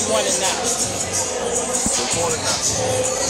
You want it now? Recording now.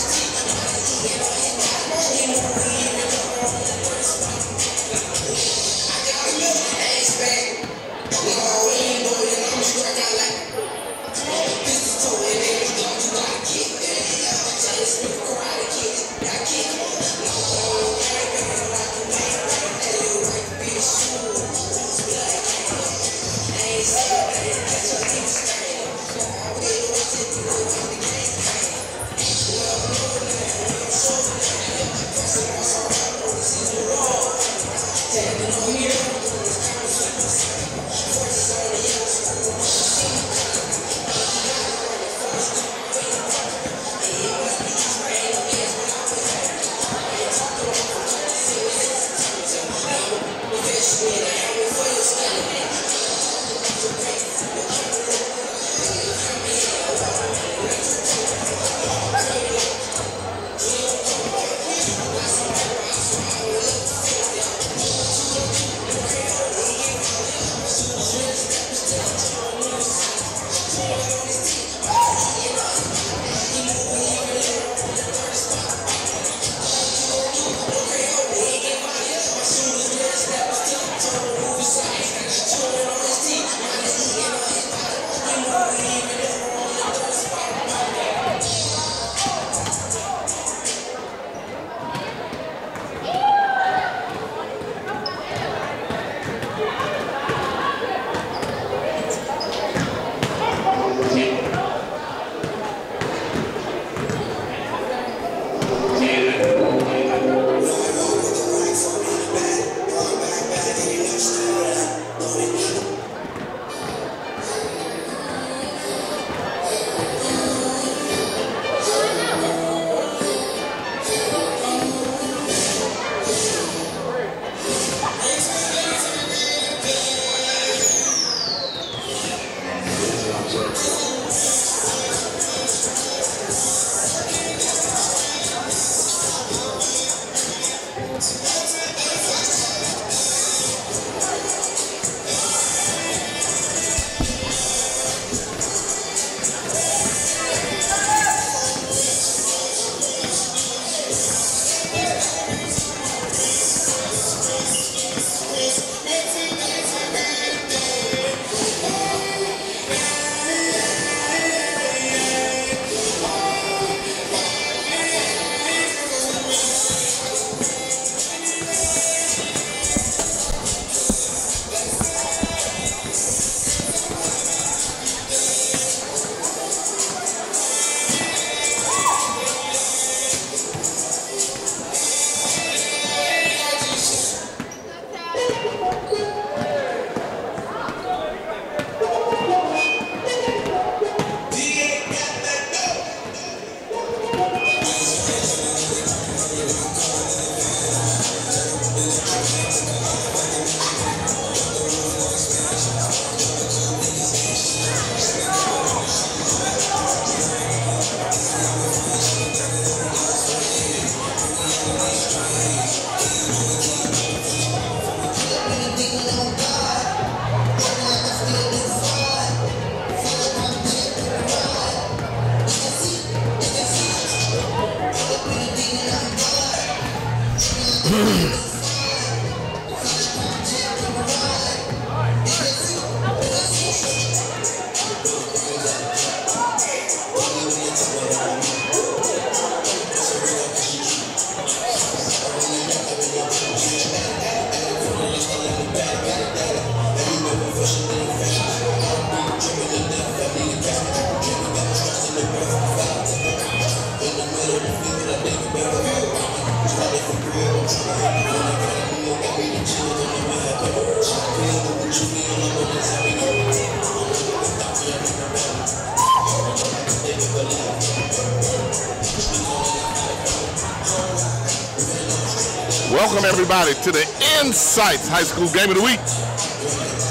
Welcome everybody to the Insights High School Game of the Week.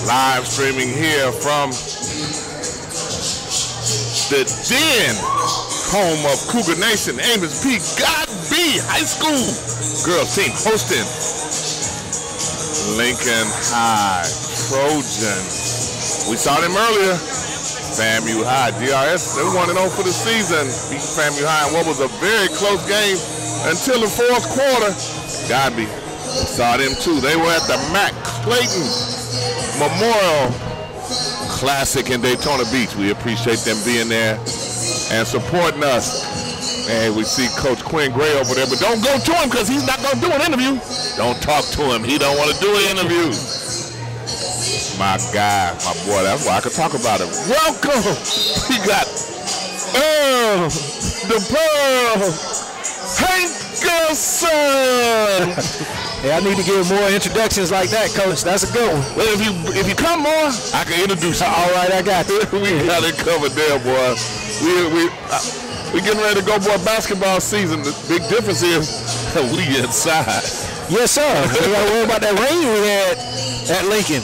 Live streaming here from the Den, home of Cougar Nation, Amos P. Godby High School girls team hosting Lincoln High Trojans. We saw them earlier. FAMU High, DRS, they're 1-0 for the season. Beat FAMU High in what was a very close game until the fourth quarter. Godby saw them too. They were at the Mac Clayton Memorial Classic in Daytona Beach. We appreciate them being there and supporting us. And we see Coach Quinn Gray over there, but don't go to him because he's not going to do an interview. Don't talk to him. He don't want to do an interview. My guy, my boy, that's why I could talk about him. Welcome. We got Earl, the Pearl, Hankerson. Hey, I need to give more introductions like that, Coach. That's a good one. Well, if you come more, I can introduce you. All right, I got you. We got it covered there, boy. We getting ready to go, boy. Basketball season. The big difference is we inside. Yes, sir. We got to worry about that rain we had at Lincoln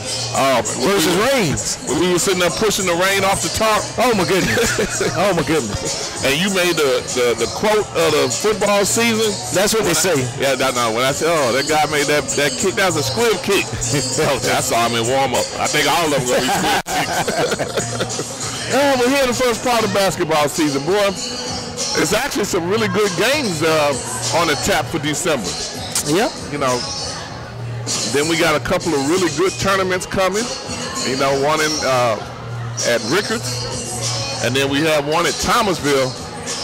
versus Rains. When we were sitting there pushing the rain off the top. Oh my goodness. Oh my goodness. And you made the quote of the football season. That's what they say. Yeah, no. When I said, oh, that guy made that kick, that was a squib kick. I saw him in warm up. I think all of them gonna be squib kicks. We're here in the first part of basketball season, boy. It's actually some really good games on the tap for December. Yep. You know, then we got a couple of really good tournaments coming. You know, one in at Rickards, and then we have one at Thomasville.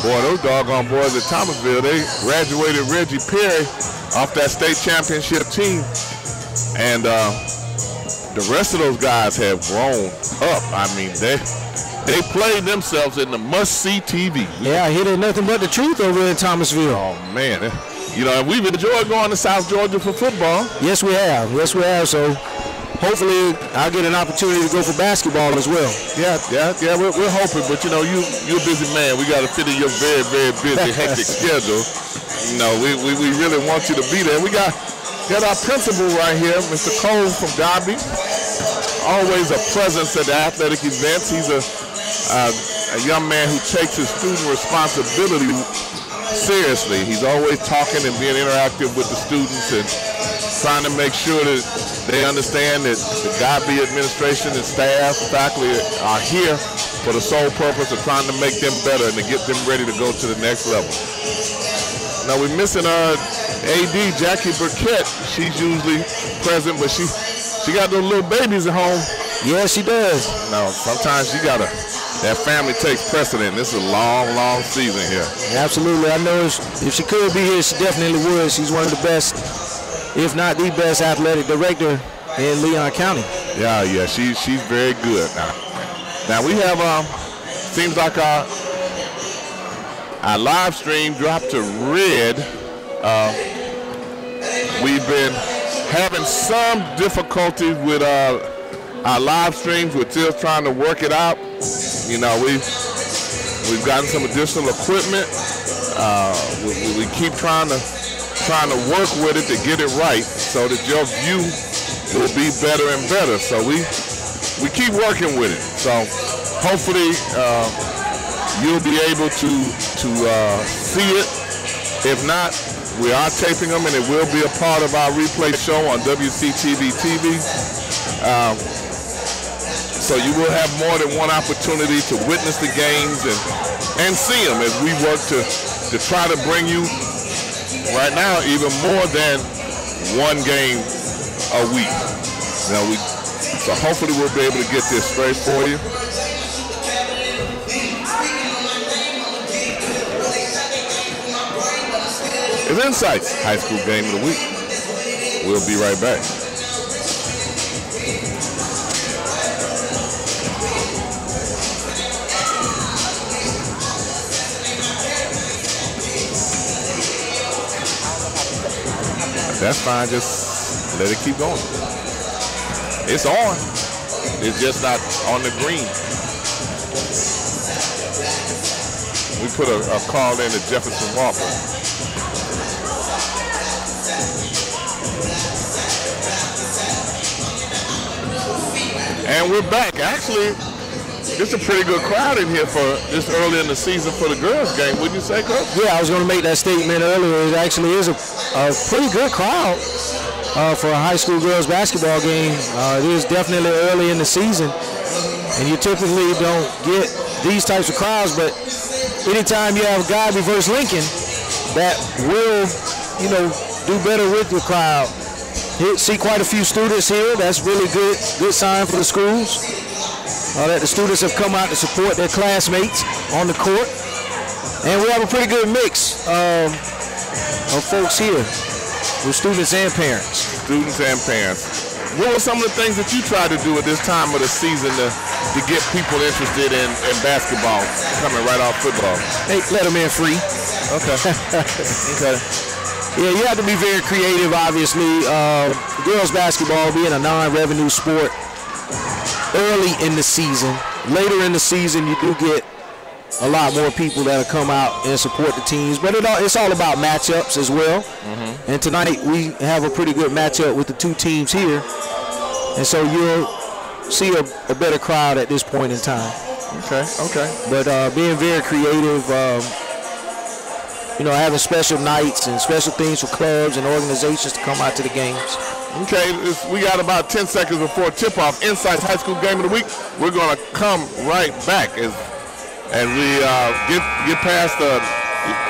Boy, those doggone boys at Thomasville, they graduated Reggie Perry off that state championship team, and the rest of those guys have grown up. I mean, they played themselves in the must-see TV. Yeah, I hear there's nothing but the truth over in Thomasville. Oh man, you know, we've enjoyed going to South Georgia for football. Yes, we have. Yes, we have. So hopefully I'll get an opportunity to go for basketball as well. Yeah. We're hoping, but you know, you're a busy man. We got to fit in your very, very busy, hectic schedule. You know, we really want you to be there. We got our principal right here, Mr. Cole from Godby. Always a presence at the athletic events. He's a young man who takes his student responsibility seriously. He's always talking and being interactive with the students and trying to make sure that they understand that the Godby administration and staff, faculty are here for the sole purpose of trying to make them better and to get them ready to go to the next level. Now we're missing AD Jackie Burkett. She's usually present, but she got those little babies at home. Yeah, she does. No, sometimes that family takes precedent. This is a long, long season here. Absolutely. I know if she could be here, she definitely would. She's one of the best, if not the best, athletic director in Leon County. Yeah, she's very good. Now we have seems like our live stream dropped to red. We've been having some difficulties with our live streams. We're still trying to work it out. You know, we've gotten some additional equipment. We keep trying to work with it to get it right so that your view will be better and better. So we keep working with it. So hopefully you'll be able to see it. If not, we are taping them, and it will be a part of our replay show on WCTV TV. So you will have more than one opportunity to witness the games and see them as we work to try to bring you, right now, even more than one game a week. You know, so hopefully we'll be able to get this straight for you. It's Insights High School Game of the Week. We'll be right back. That's fine, just let it keep going. It's on. It's just not on the green. We put a call in to Jefferson Walker. And we're back. Actually, it's a pretty good crowd in here for this early in the season for the girls' game, wouldn't you say, Coach? Yeah, I was going to make that statement earlier. It actually is a pretty good crowd for a high school girls basketball game. It is definitely early in the season, and you typically don't get these types of crowds, but anytime you have Godby versus Lincoln, that will, do better with the crowd. See quite a few students here. That's really good sign for the schools. That the students have come out to support their classmates on the court. And we have a pretty good mix of folks here with students and parents. Students and parents. What were some of the things that you tried to do at this time of the season to get people interested in basketball coming right off football? Hey, let them in free. Okay. Okay. Yeah, you have to be very creative, obviously. Girls basketball being a non-revenue sport early in the season. Later in the season, you do get a lot more people that'll come out and support the teams. But it's all about matchups as well. Mm-hmm. And tonight we have a pretty good matchup with the two teams here. And so you'll see a better crowd at this point in time. Okay, okay. But being very creative, having special nights and special things for clubs and organizations to come out to the games. Okay, we got about 10 seconds before tip-off. Insight's High School Game of the Week. We're going to come right back as we get past the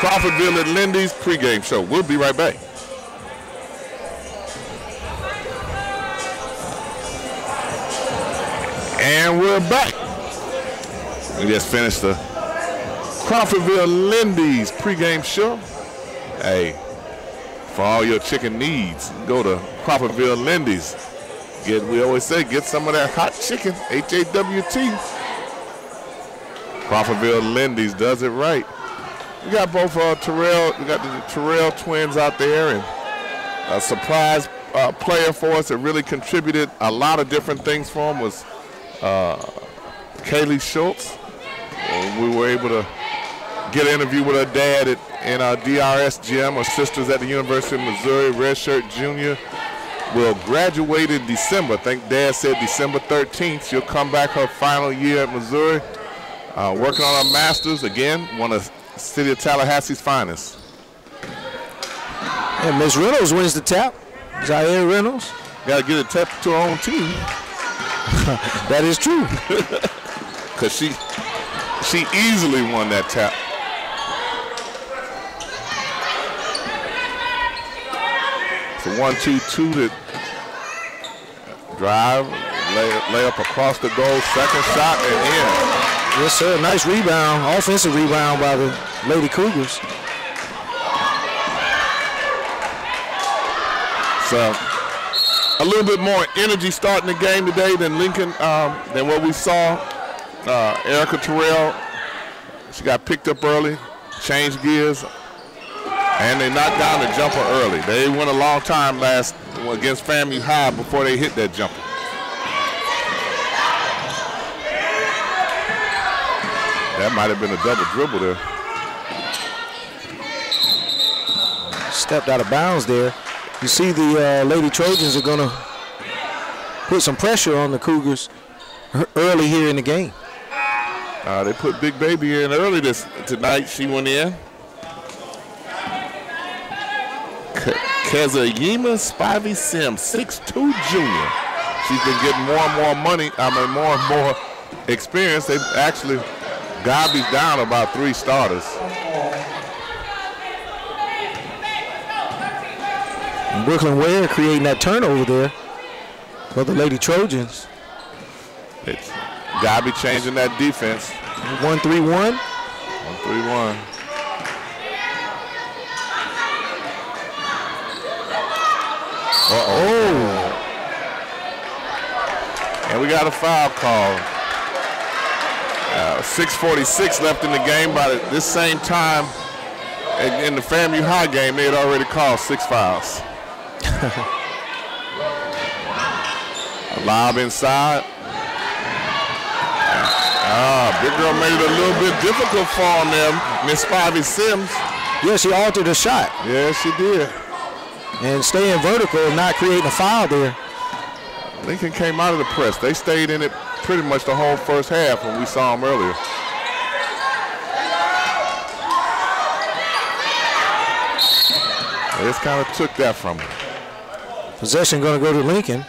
Crawfordville at Lindy's pregame show. We'll be right back. And we're back. We just finished the Crawfordville Lindy's pregame show. Hey, for all your chicken needs, go to Crawfordville Lindy's. We always say, get some of that hot chicken, HAWT. Crawfordville Lindy's does it right. We got both Terrell, we got the Terrell twins out there, and a surprise player for us that really contributed a lot of different things for him was Kaylee Schultz. We were able to get an interview with her dad in our DRS gym. Her sister's at the University of Missouri, redshirt junior. Will graduate in December. I think Dad said December 13th. She'll come back her final year at Missouri. Working on her master's. Again, one of the city of Tallahassee's finest. And Miss Reynolds wins the tap. Zaire Reynolds. Got to get it tapped to her own team. That is true. Because she easily won that tap. It's a 1-2-2 to drive, lay up across the goal, second shot, and in. Yes, sir. Nice rebound, offensive rebound by the Lady Cougars. So a little bit more energy starting the game today than Lincoln, than what we saw. Erica Terrell, she got picked up early, changed gears, and they knocked down the jumper early. They went a long time against FAMU High before they hit that jumper. That might have been a double dribble there. Stepped out of bounds there. You see the Lady Trojans are going to put some pressure on the Cougars early here in the game. They put Big Baby in early tonight. She went in. Kezayima Spivey Sims, 6'2" junior. She's been getting more and more money, more and more experience. They've actually, Godby's down about 3 starters. And Brooklyn Ware creating that turnover there for the Lady Trojans. It's Godby changing that defense. 1-3-1. 1-3-1. Uh-oh. And we got a foul call. 6:46 left in the game. By this same time, in the FAMU High game, they had already called 6 fouls. A lob inside. Big girl made it a little bit difficult for them, Miss Spivey Sims. Yeah, she altered her shot. Yeah, she did. And staying vertical, not creating a foul there. Lincoln came out of the press. They stayed in it pretty much the whole first half when we saw them earlier. They just kind of took that from them. Possession going to go to Lincoln.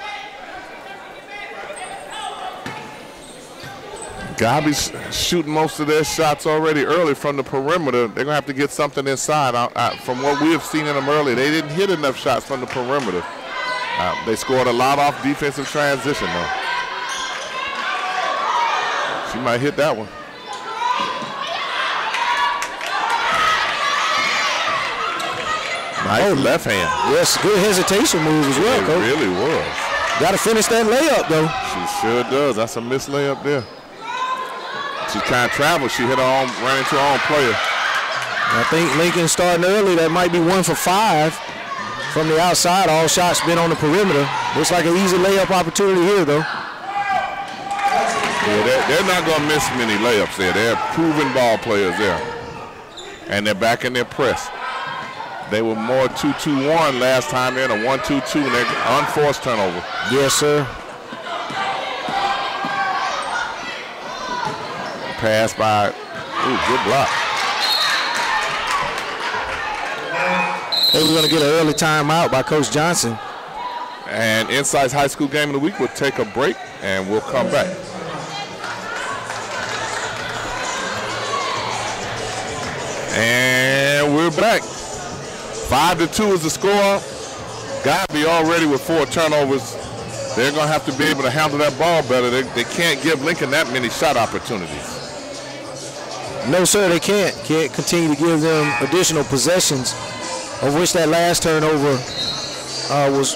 Godby's shooting most of their shots already early from the perimeter. They're going to have to get something inside. From what we have seen in them early, they didn't hit enough shots from the perimeter. They scored a lot off defensive transition, though. She might hit that one. Nice left hand. Yes, good hesitation move as well, Coach. It really was. Got to finish that layup, though. She sure does. That's a missed layup there. She trying to travel. She hit her own, ran into her own player. I think Lincoln starting early. That might be 1 for 5 from the outside. All shots been on the perimeter. Looks like an easy layup opportunity here, though. Yeah, they're not going to miss many layups there. They're proven ball players there. And they're back in their press. They were more 2-2-1 last time in, a 1-2-2, and they're unforced turnover. Yes, sir. Pass by, good block. They were going to get an early timeout by Coach Johnson. And Insight's High School Game of the Week will take a break, and we'll come back. And we're back. 5-2 is the score. Godby already with 4 turnovers. They're going to have to be able to handle that ball better. They can't give Lincoln that many shot opportunities. No, sir, they can't. Can't continue to give them additional possessions, of which that last turnover was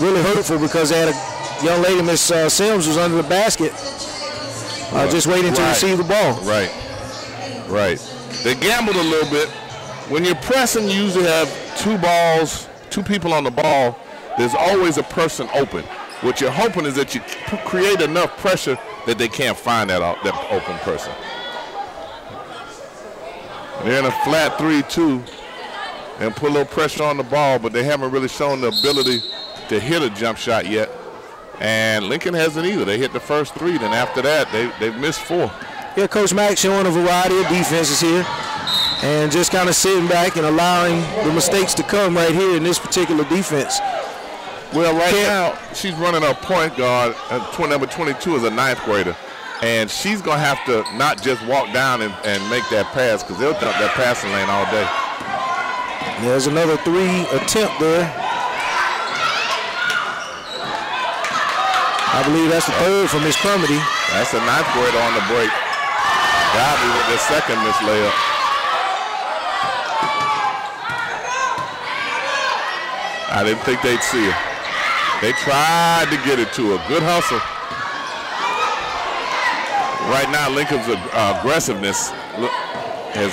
really hurtful because they had a young lady, Miss Sims, was under the basket just waiting to receive the ball. Right. They gambled a little bit. When you're pressing, you usually have 2 people on the ball. There's always a person open. What you're hoping is that you create enough pressure that they can't find that open person. They're in a flat 3-2 and put a little pressure on the ball, but they haven't really shown the ability to hit a jump shot yet. And Lincoln hasn't either. They hit the first 3, then after that, they've missed 4. Yeah, Coach Mack showing a variety of defenses here and just kind of sitting back and allowing the mistakes to come right here in this particular defense. Well, now, she's running a point guard. Number 22 is a 9th grader. And she's going to have to not just walk down and make that pass because they'll dump that passing lane all day. There's another 3 attempt there. I believe that's the 3rd for Miss Carmody. That's the 9th grader on the break. Godby with the 2nd missed layup. I didn't think they'd see her. They tried to get it to her. Good hustle. Right now, Lincoln's aggressiveness has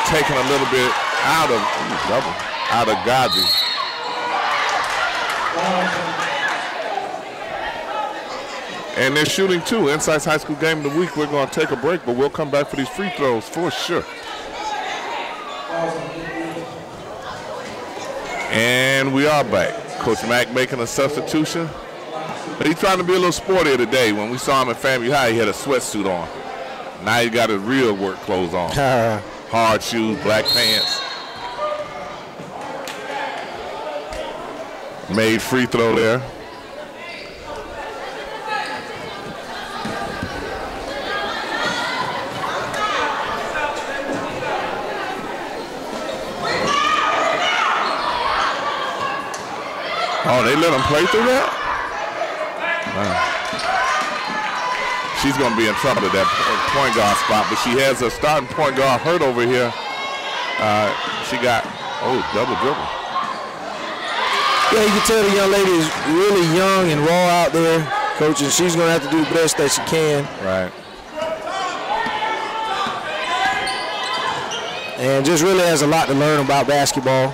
taken a little bit out of Godby. And they're shooting 2. Insight's High School Game of the Week. We're going to take a break, but we'll come back for these free throws for sure. And we are back. Coach Mack making a substitution. But he's trying to be a little sportier today. When we saw him at FAMU High, he had a sweatsuit on. Now he got his real work clothes on. Hard shoes, black pants. Made free throw there. Oh, they let him play through that? She's going to be in trouble at that point guard spot, but she has a starting point guard hurt over here. She got, double dribble. Yeah, you can tell the young lady is really young and raw out there, Coach, and she's going to have to do the best that she can. Right. And just really has a lot to learn about basketball.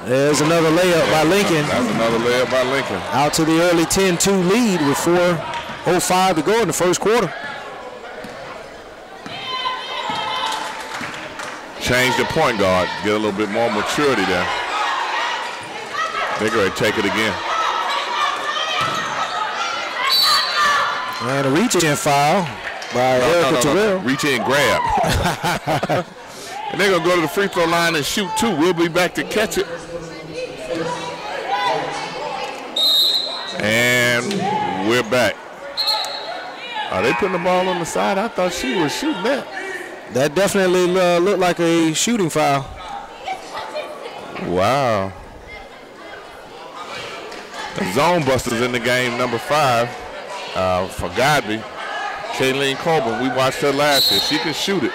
There's another layup by Lincoln. That's another layup by Lincoln. Out to the early 10-2 lead with 4:05 to go in the first quarter. Change the point guard. Get a little bit more maturity there. They're going to take it again. And a reach-in foul by Erica Terrell. Reach-in grab. And they're going to go to the free throw line and shoot two. We'll be back to catch it. And we're back. Are they putting the ball on the side? I thought she was shooting that. That definitely looked like a shooting foul. Wow. The zone busters in the game, number 5 for Godby. Kayleen Colburn, we watched her last year. She can shoot it.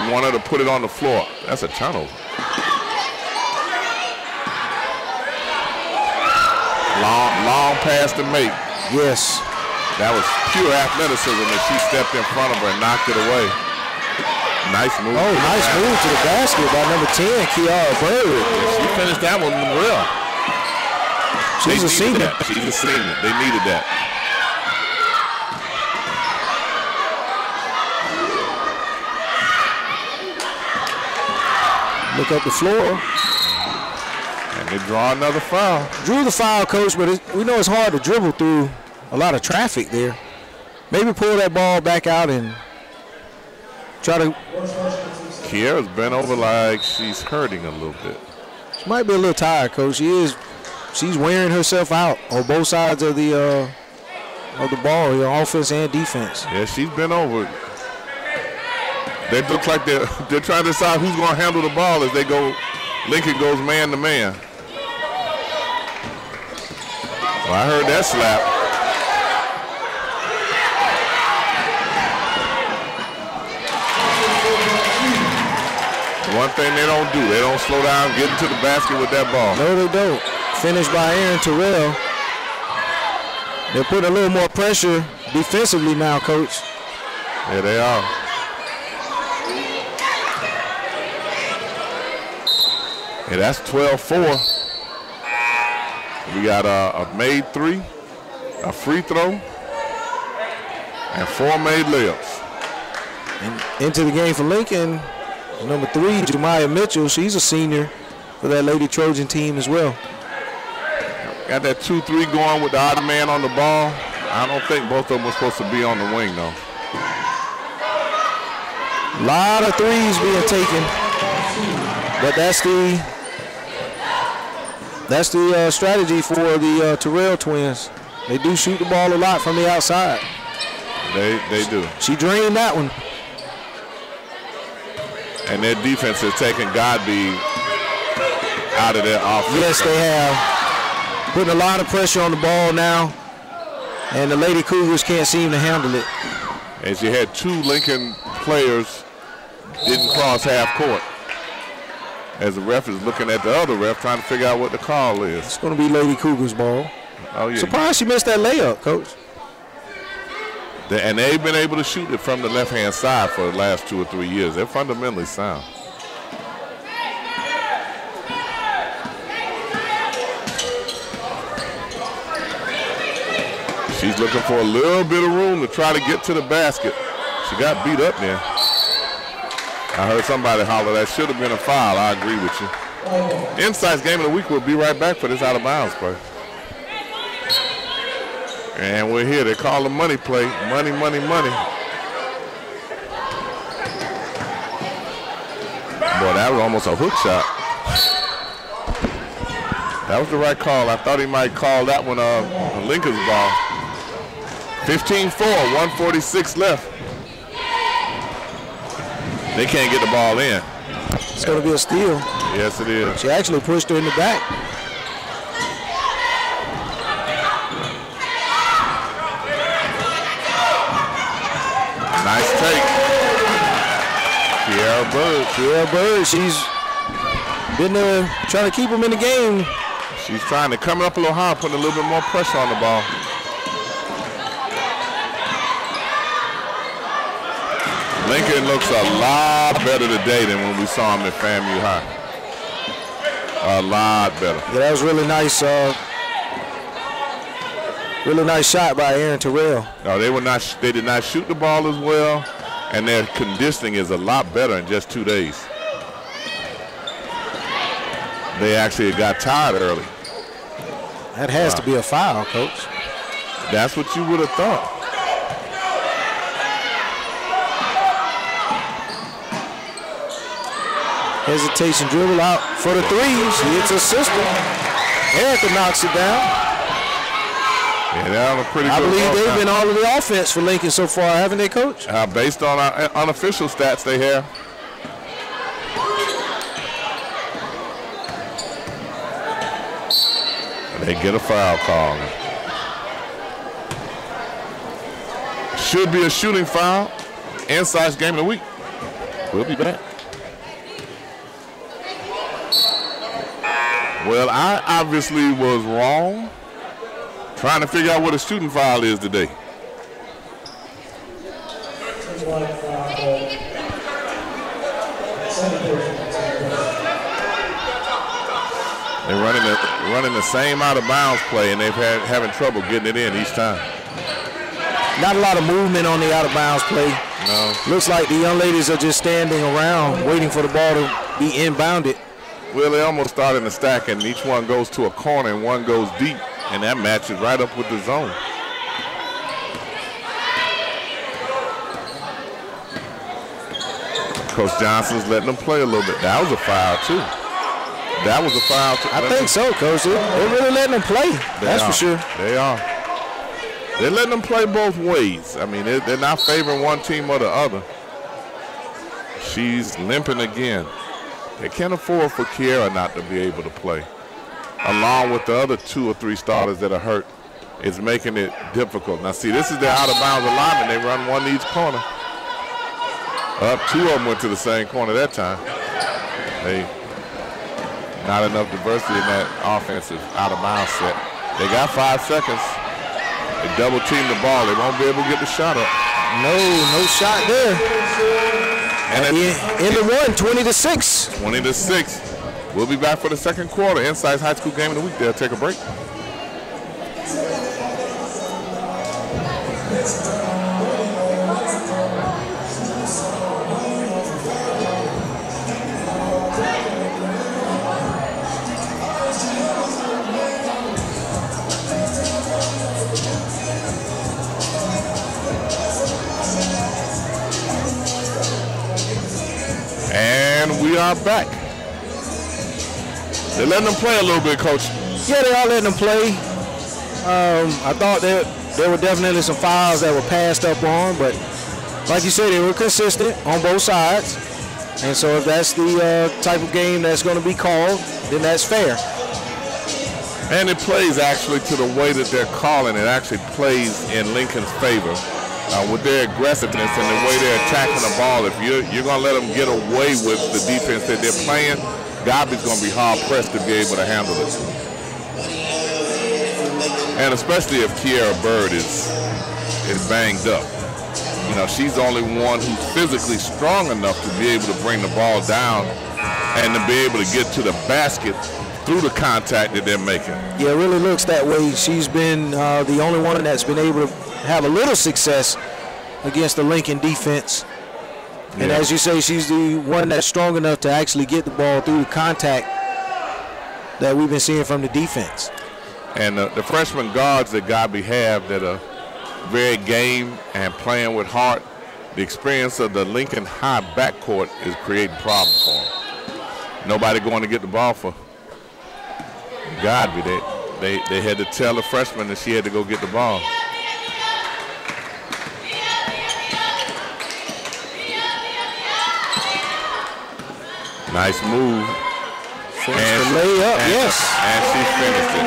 You want her to put it on the floor. That's a turnover. Long pass to make. Yes. That was pure athleticism as she stepped in front of her and knocked it away. Nice move. Oh, nice move to the basket by number 10, Kiara Bird. Yeah, she finished that one well. She's a senior. She's a senior. They needed that. Look up the floor. And they draw another foul. Drew the foul, coach, but we know it's hard to dribble through a lot of traffic there. Maybe pull that ball back out and try to. Kiara's bent over like she's hurting a little bit. She might be a little tired, coach. She's wearing herself out on both sides of the ball, offense and defense. Yeah, she's been over. They look like they're trying to decide who's going to handle the ball as they go. Lincoln goes man to man. Well, I heard that slap. One thing they don't do, they don't slow down, get into the basket with that ball. No, they don't. Finished by Aaron Terrell. They're putting a little more pressure defensively now, coach. Yeah, they are. Yeah, that's 12-4. We got a made 3, a free throw, and 4 made layups. And into the game for Lincoln, number 3, Jemiah Mitchell. She's a senior for that Lady Trojan team as well. Got that 2-3 going with the odd man on the ball. I don't think both of them were supposed to be on the wing, though. A lot of threes being taken, but that's the strategy for the Terrell twins. They do shoot the ball a lot from the outside. They do. She drained that one. And their defense has taken Godby out of their offense. Yes, they have. Putting a lot of pressure on the ball now, and the Lady Cougars can't seem to handle it. And she had 2 Lincoln players didn't cross half court. As the ref is looking at the other ref, trying to figure out what the call is. It's going to be Lady Cougars ball. Oh, yeah. Surprised she missed that layup, coach. And they've been able to shoot it from the left-hand side for the last 2 or 3 years. They're fundamentally sound. She's looking for a little bit of room to try to get to the basket. She got beat up there. I heard somebody holler that should have been a foul. I agree with you. Insights Game of the Week. We'll be right back for this out of bounds play. And we're here. They call the money play. Money, money, money. Boy, that was almost a hook shot. That was the right call. I thought he might call that one Lincoln's ball. 15-4, 1:46 left. They can't get the ball in. It's going to be a steal. Yes, it is. She actually pushed her in the back. Nice take. Kiara Bird, she's been there trying to keep them in the game. She's trying to come up a little high, putting a little bit more pressure on the ball. Lincoln looks a lot better today than when we saw him at FAMU High. A lot better. Yeah, that was really nice. Really nice shot by Aaron Terrell. No, they did not shoot the ball as well, and their conditioning is a lot better in just 2 days. They actually got tired early. That has to be a foul, Coach. That's what you would have thought. Hesitation dribble out for the threes. He hits a system. Erica knocks it down. Yeah, they have a pretty good. I believe they've been all of the offense for Lincoln so far, haven't they, Coach? Based on our unofficial stats, they have. They get a foul call. Should be a shooting foul. Inside's game of the week. We'll be back. Well, I obviously was wrong trying to figure out what a shooting foul is today. They're running the same out of bounds play, and they've having trouble getting it in each time. Not a lot of movement on the out of bounds play. No. Looks like the young ladies are just standing around waiting for the ball to be inbounded. Well, they almost start in the stack, and each one goes to a corner and one goes deep, and that matches right up with the zone. Coach Johnson's letting them play a little bit. That was a foul, too. That was a foul, too. I think so, Coach. They're really letting them play. That's for sure. They are. They're letting them play both ways. I mean, they're not favoring one team or the other. She's limping again. They can't afford for Kiera not to be able to play. Along with the other 2 or 3 starters that are hurt, it's making it difficult. Now, see, this is their out-of-bounds alignment. They run one each corner. 2 of them went to the same corner that time. Not enough diversity in that offensive out-of-bounds set. They got 5 seconds. They double-team the ball. They won't be able to get the shot up. No shot there. And at the end of one, 20-6. 20-6. We'll be back for the second quarter. Inside's high school game of the week. They'll take a break. And we are back. They're letting them play a little bit, Coach. Yeah, they are letting them play. I thought there were definitely some fouls that were passed up on, but like you said, they were consistent on both sides. And so if that's the type of game that's going to be called, then that's fair. And it plays actually to the way that they're calling. It actually plays in Lincoln's favor. With their aggressiveness and the way they're attacking the ball, if you're going to let them get away with the defense that they're playing, Godby's going to be hard-pressed to be able to handle it. And especially if Kiera Bird is banged up. You know, she's the only one who's physically strong enough to be able to bring the ball down and to be able to get to the basket through the contact that they're making. Yeah, it really looks that way. She's been the only one that's been able to have a little success against the Lincoln defense. And as you say, she's the one that's strong enough to actually get the ball through the contact that we've been seeing from the defense. And the freshman guards that Godby have that are very game and playing with heart, the experience of the Lincoln High backcourt is creating problems for them. Nobody going to get the ball for Godby. They had to tell the freshman that she had to go get the ball. Nice move. And the layup, yes. And she finished it.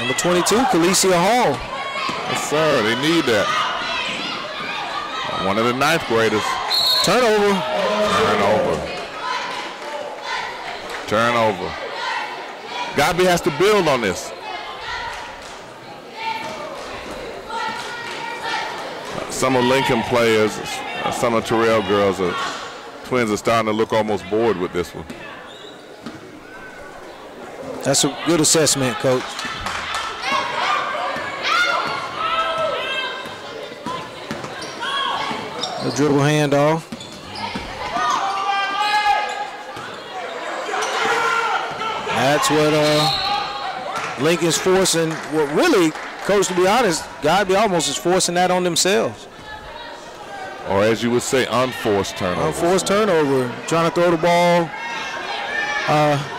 Number 22, Khaleesi Hall. Yes, sir. They need that. One of the 9th graders. Turnover. Godby has to build on this. Some of Lincoln players, some of Terrell girls, Twins are starting to look almost bored with this one. That's a good assessment, Coach. A dribble handoff. That's what Lincoln's forcing, well, really, Coach, to be honest, Godby almost is forcing that on themselves. Or as you would say, unforced turnover. Unforced turnover, trying to throw the ball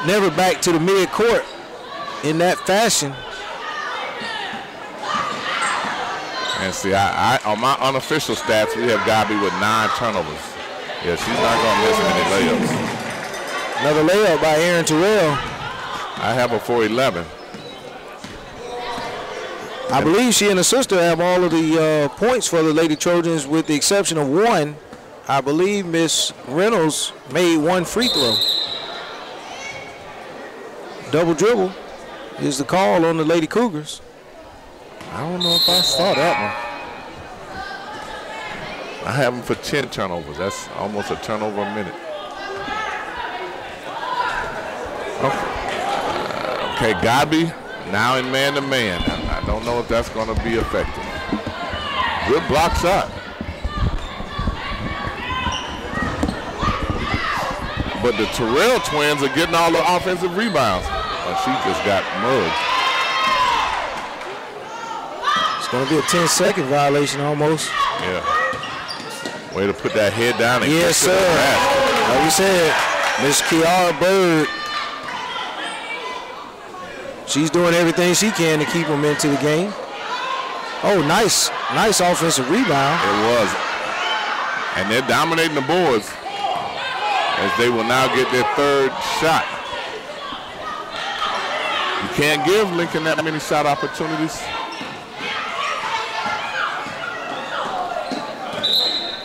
never back to the mid-court in that fashion. And see, I on my unofficial stats, we have Godby with 9 turnovers. Yeah, she's not going to miss many layups. Another layup by Aaron Terrell. I have her for 11. I believe she and her sister have all of the points for the Lady Trojans with the exception of one. I believe Miss Reynolds made one free throw. Double dribble is the call on the Lady Cougars. I don't know if I saw that one. I have them for 10 turnovers. That's almost a turnover a minute. Okay, Godby now in man-to-man. I don't know if that's going to be effective. Good block shot. But the Terrell twins are getting all the offensive rebounds. But she just got mugged. It's going to be a 10-second violation almost. Yeah. Way to put that head down and yes, sir. Like you said, Miss Kiara Bird, she's doing everything she can to keep them into the game. Oh, nice offensive rebound. It was. And they're dominating the boards as they will now get their 3rd shot. You can't give Lincoln that many shot opportunities.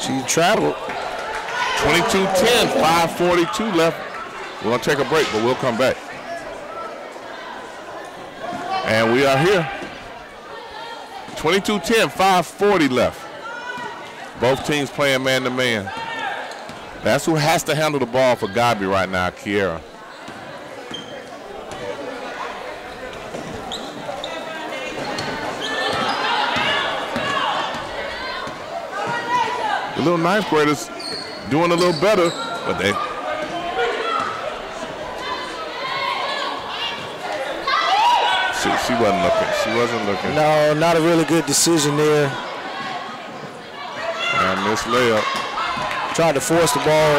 She traveled. 22-10, 5:42 left. We're going to take a break, but we'll come back. And we are here. 22-10, 5:40 left. Both teams playing man-to-man. That's who has to handle the ball for Godby right now, Kiera. The little 9th graders doing a little better, but they. She wasn't looking. She wasn't looking. No, not a really good decision there. And this layup. Tried to force the ball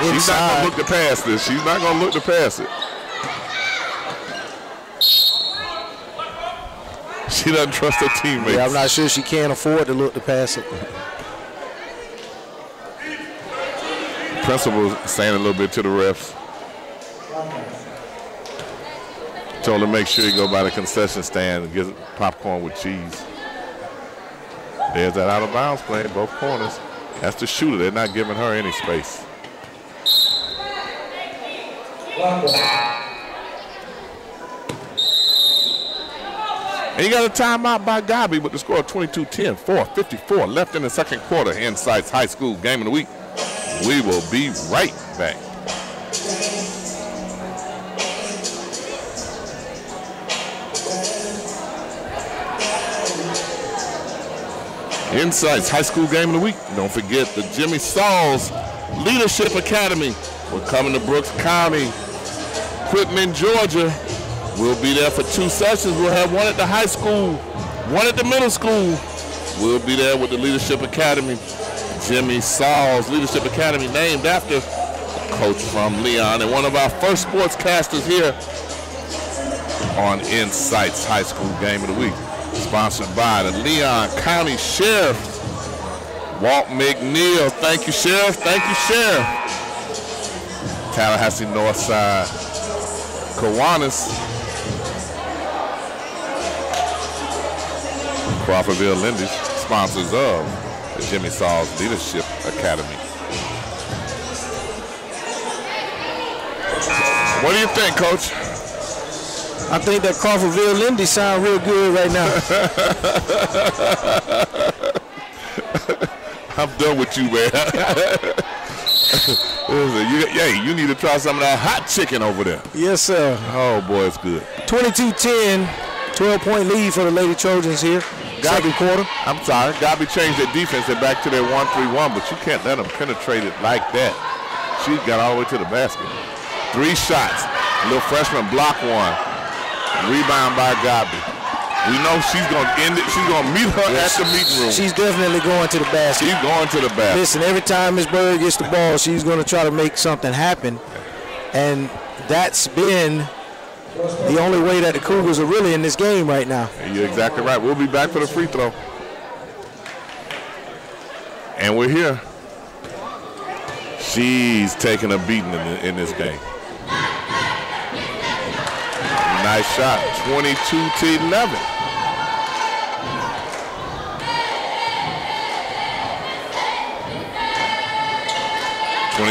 inside. She's not going to look to pass this. She's not going to look to pass it. She doesn't trust her teammates. Yeah, I'm not sure she can afford to look to pass it. Principal saying a little bit to the refs. Told him make sure you go by the concession stand and get popcorn with cheese. There's that out of bounds play in both corners. That's the shooter. They're not giving her any space. And you got a timeout by Godby with the score of 22-10, 4:54 left in the second quarter. Insights High School Game of the Week. We will be right back. Insights High School Game of the Week. Don't forget the Jimmy Sauls Leadership Academy. We're coming to Brooks County, Quitman, Georgia. We'll be there for 2 sessions. We'll have one at the high school, one at the middle school. We'll be there with the Leadership Academy. Jimmy Sauls Leadership Academy, named after a coach from Leon and one of our first sportscasters here on Insights High School Game of the Week. Sponsored by the Leon County Sheriff, Walt McNeil. Thank you, Sheriff. Thank you, Sheriff. Tallahassee Northside, Kiwanis, Crawfordville Lindy's, sponsors of the Jimmy Sauls Leadership Academy. What do you think, Coach? I think that Crawfordville Lindy sound real good right now. I'm done with you, man. You need to try some of that hot chicken over there. Yes, sir. Oh, boy, it's good. 22-10, 12-point lead for the Lady Trojans here. Second quarter. I'm sorry. Godby changed their defense. They're back to their 1-3-1, but you can't let them penetrate it like that. She got all the way to the basket. 3 shots. Little freshman block one. Rebound by Godby. We know she's going to end it. She's going to meet her at the meeting room. She's definitely going to the basket. She's going to the basket. Listen, every time Miss Bird gets the ball, she's going to try to make something happen. And that's been the only way that the Cougars are really in this game right now. You're exactly right. We'll be back for the free throw. And we're here. She's taking a beating in this game. Nice shot, 22-11. (22-12).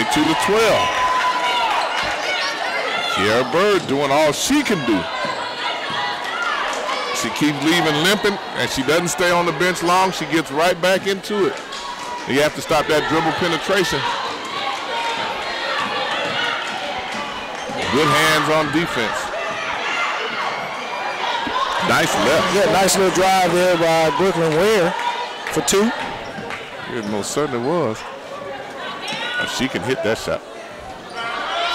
Kiara Bird doing all she can do. She keeps leaving limping, and she doesn't stay on the bench long. She gets right back into it. You have to stop that dribble penetration. Good hands on defense. Nice left. Yeah, nice little drive there by Brooklyn Ware for 2. It most certainly was. And she can hit that shot.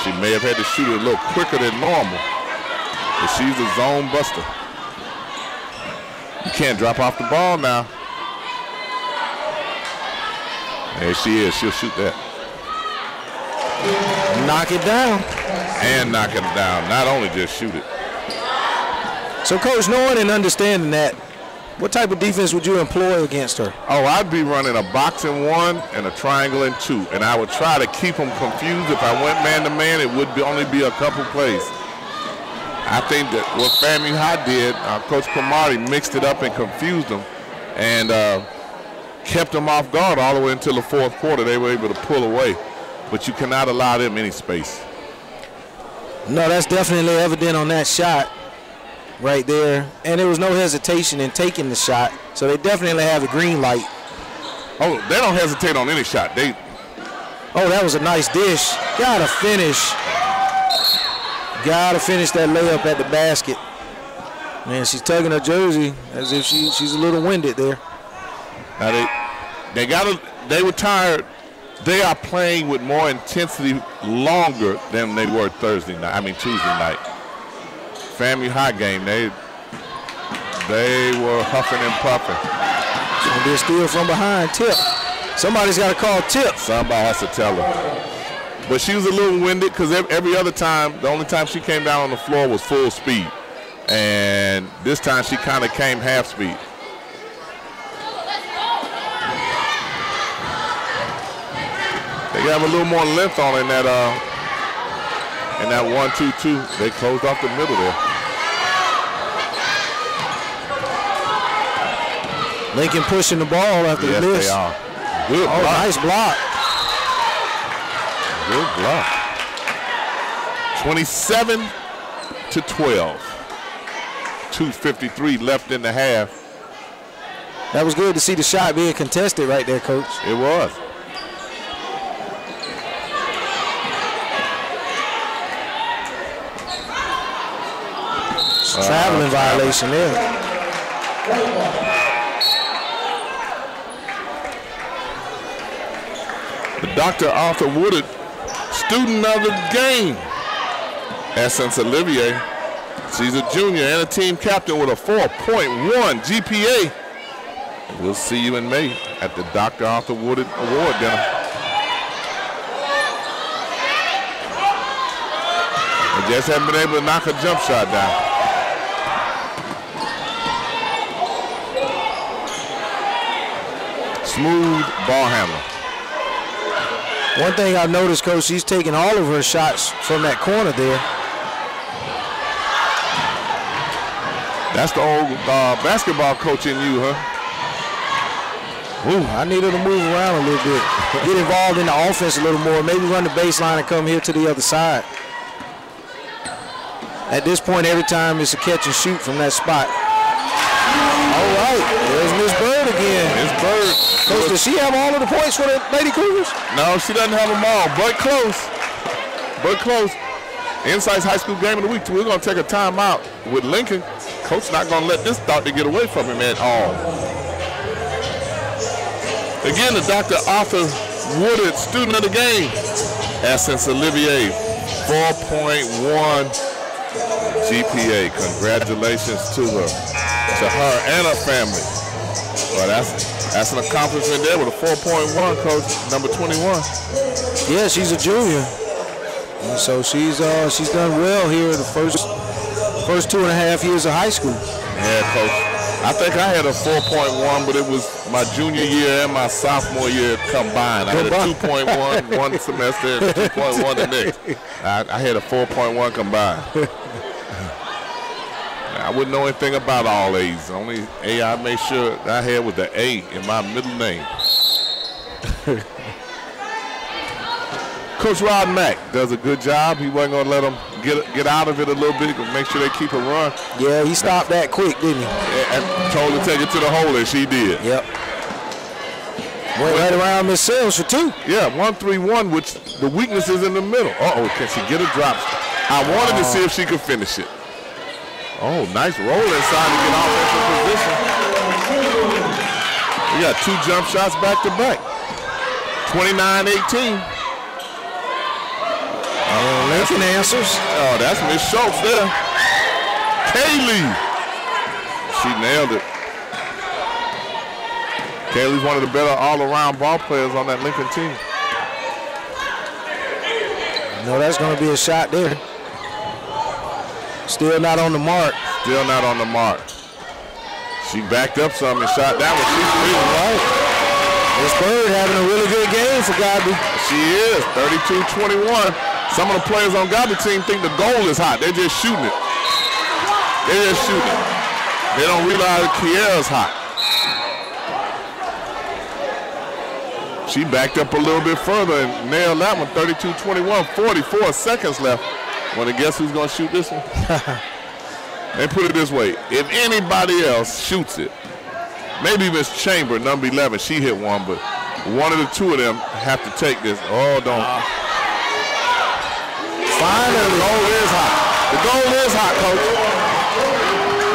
She may have had to shoot it a little quicker than normal, but she's a zone buster. You can't drop off the ball now. There she is. She'll shoot that. Knock it down. And knock it down. Not only just shoot it. So, Coach, knowing and understanding that, what type of defense would you employ against her? Oh, I'd be running a box in 1 and a triangle in 2, and I would try to keep them confused. If I went man-to-man, it would only be a couple plays. I think that what FAMU High did, Coach Cromartie mixed it up and confused them and kept them off guard all the way until the 4th quarter. They were able to pull away, but you cannot allow them any space. No, that's definitely evident on that shot right there, and there was no hesitation in taking the shot, so they definitely have a green light. Oh, they don't hesitate on any shot. Oh, that was a nice dish. Gotta finish that layup at the basket. Man, she's tugging her jersey as if she's a little winded there. Now they were tired. They are playing with more intensity longer than they were Tuesday night. FAMU High game, they were huffing and puffing. It's gonna be a steal from behind. Tip. Somebody's got to call tip. Somebody has to tell her. But she was a little winded because every other time, the only time she came down on the floor was full speed. And this time she kind of came half speed. They have a little more length on in that 1-2-2. They closed off the middle there. Lincoln pushing the ball after the miss. Yes, they are. Good block. Nice block. Good block. 27-12. 2:53 left in the half. That was good to see the shot being contested right there, Coach. It was. Traveling violation there. The Dr. Arthur Woodard student of the game. Essence Olivier. She's a junior and a team captain with a 4.1 GPA. We'll see you in May at the Dr. Arthur Woodard Award dinner. They just haven't been able to knock a jump shot down. Smooth ball handler. One thing I've noticed, Coach, she's taking all of her shots from that corner there. That's the old basketball coach in you, huh? Ooh, I need her to move around a little bit. Get involved in the offense a little more. Maybe run the baseline and come here to the other side. At this point, every time it's a catch and shoot from that spot. All right, there's Miss Bird again. Miss Bird. Coach, does she have all of the points for the Lady Cougars? No, she doesn't have them all, but close. But close. Insight's High School Game of the Week. We're going to take a timeout with Lincoln. Coach not going to let this start to get away from him at all. Again, the Dr. Arthur Woodard student of the game. Essence Olivier, 4.1 GPA. Congratulations to her and her family. Well, that's an accomplishment there with a 4.1, Coach, number 21. Yeah, she's a junior. And so she's done well here the first 2.5 years of high school. Yeah, Coach. I think I had a 4.1, but it was my junior year and my sophomore year combined. I had a 2.1 one semester and 2.1 the next. I had a 4.1 combined. I wouldn't know anything about all A's. The only A I made sure I had was the A in my middle name. Coach Rod Mack does a good job. He wasn't going to let them get out of it a little bit, make sure they keep a run. Yeah, he stopped that quick, didn't he? And told her to take it to the hole, and she did. Yep. Went right around Miss Sales for 2. Yeah, 1-3-1, which the weakness is in the middle. Uh-oh, can she get a drop? I wanted to see if she could finish it. Oh, nice roll inside to get offensive position. We got 2 jump shots back to back. 29-18. Lincoln answers. Oh, that's Miss Schultz there. Kaylee. She nailed it. Kaylee's one of the better all-around ball players on that Lincoln team. No, that's going to be a shot there. Still not on the mark. Still not on the mark. She backed up some and shot that one. She's really right. Miss Bird having a really good game for Godby. She is, 32-21. Some of the players on Godby team think the goal is hot. They're just shooting it. They're just shooting it. They don't realize Kiera's hot. She backed up a little bit further and nailed that one, 32-21, 44 seconds left. Want to guess who's going to shoot this one? And put it this way, if anybody else shoots it, maybe Miss Chamber, number 11, she hit one, but one of the 2 of them have to take this. Oh, don't. Finally, the goal is hot. The goal is hot, Coach.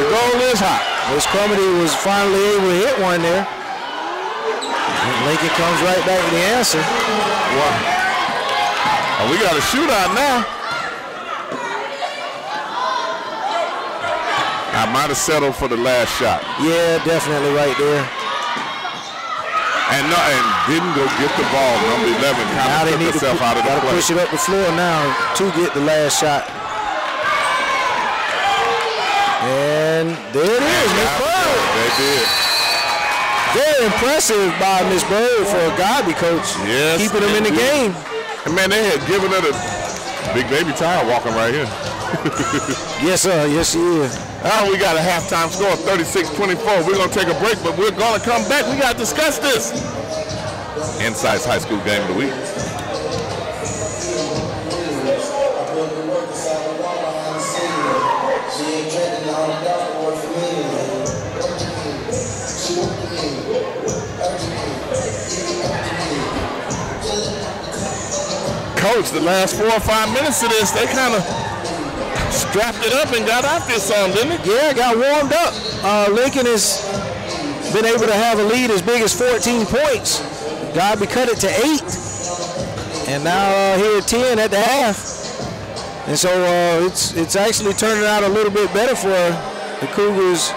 The goal is hot. Miss Crumity was finally able to hit one there. And Lincoln comes right back with the answer. Wow. Oh, we got a shootout now. I might have settled for the last shot. Yeah, definitely right there. And didn't go get the ball. Number 11 kind of took herself out of the play. Push it up the floor now to get the last shot. And there it is, Miss Bird. They did. Very impressive by Miss Bird for a Godby coach. Yes, keeping them in the game. And man, they had given her the big baby Ty walking right here. Yes, sir. Yes, she is. Oh, we got a halftime score of 36-24. We're going to take a break, but we're going to come back. We got to discuss this. Insight's High School Game of the Week. Coach, the last 4 or 5 minutes of this, they kind of strapped it up and got after some, didn't it? Yeah, got warmed up. Lincoln has been able to have a lead as big as 14 points. Godby cut it to 8. And now here at 10 at the half. And so it's actually turning out a little bit better for the Cougars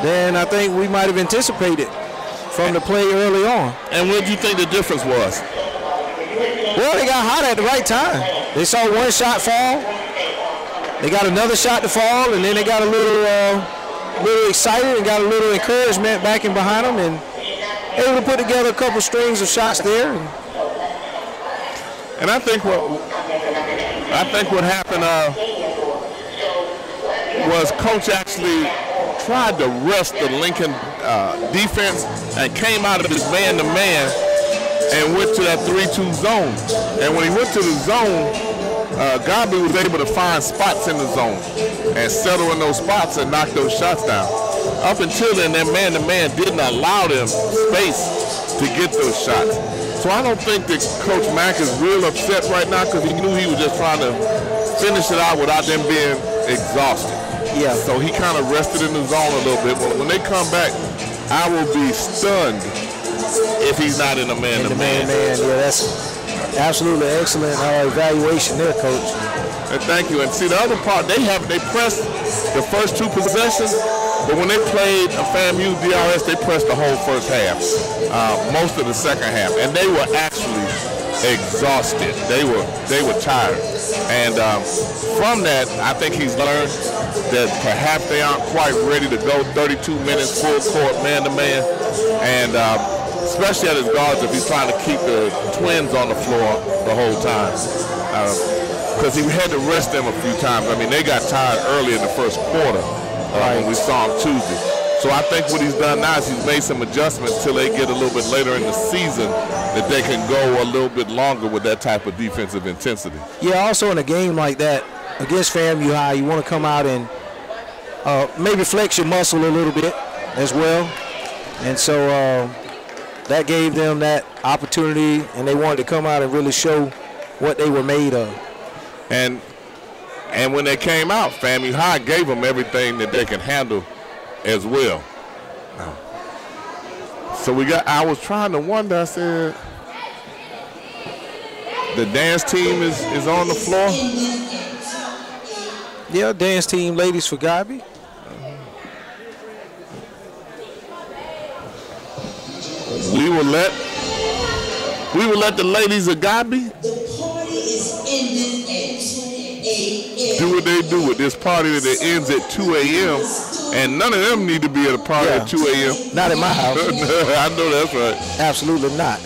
than I think we might have anticipated from the play early on. And what do you think the difference was? Well, they got hot at the right time. They saw one shot fall. They got another shot to fall, and then they got a little excited and got a little encouragement backing behind them, and able to put together a couple strings of shots there. And I think what happened was Coach actually tried to rest the Lincoln defense and came out of his man-to-man and went to that 3-2 zone. And when he went to the zone, Godby was able to find spots in the zone and settle in those spots and knock those shots down. Up until then, that man-to-man didn't allow them space to get those shots. So I don't think that Coach Mack is real upset right now because he knew he was just trying to finish it out without them being exhausted. Yeah. So he kind of rested in the zone a little bit. But when they come back, I will be stunned if he's not in a man-to-man. Yeah, Absolutely excellent evaluation there, Coach. And thank you. And see, the other part, they pressed the first 2 possessions, but when they played FAMU DRS, they pressed the whole first half, most of the second half, and they were actually exhausted. They were tired. And from that, I think he's learned that perhaps they aren't quite ready to go 32 minutes full court man-to-man, and especially at his guards if he's trying to keep the Twins on the floor the whole time. Because he had to rest them a few times. I mean, they got tired early in the first quarter when we saw him Tuesday. So I think what he's done now is he's made some adjustments till they get a little bit later in the season that they can go a little bit longer with that type of defensive intensity. Yeah, also in a game like that, against FAMU High, you want to come out and maybe flex your muscle a little bit as well. And so that gave them that opportunity, and they wanted to come out and really show what they were made of. And when they came out, FAMU High gave them everything that they can handle as well. So I was trying to wonder, I said, the dance team is on the floor? Yeah, dance team ladies for Godby. We will let the ladies of Godby do what they do with this party that ends at 2 a.m. And none of them need to be at a party at 2 a.m. Not in my house. I know that's right. Absolutely not.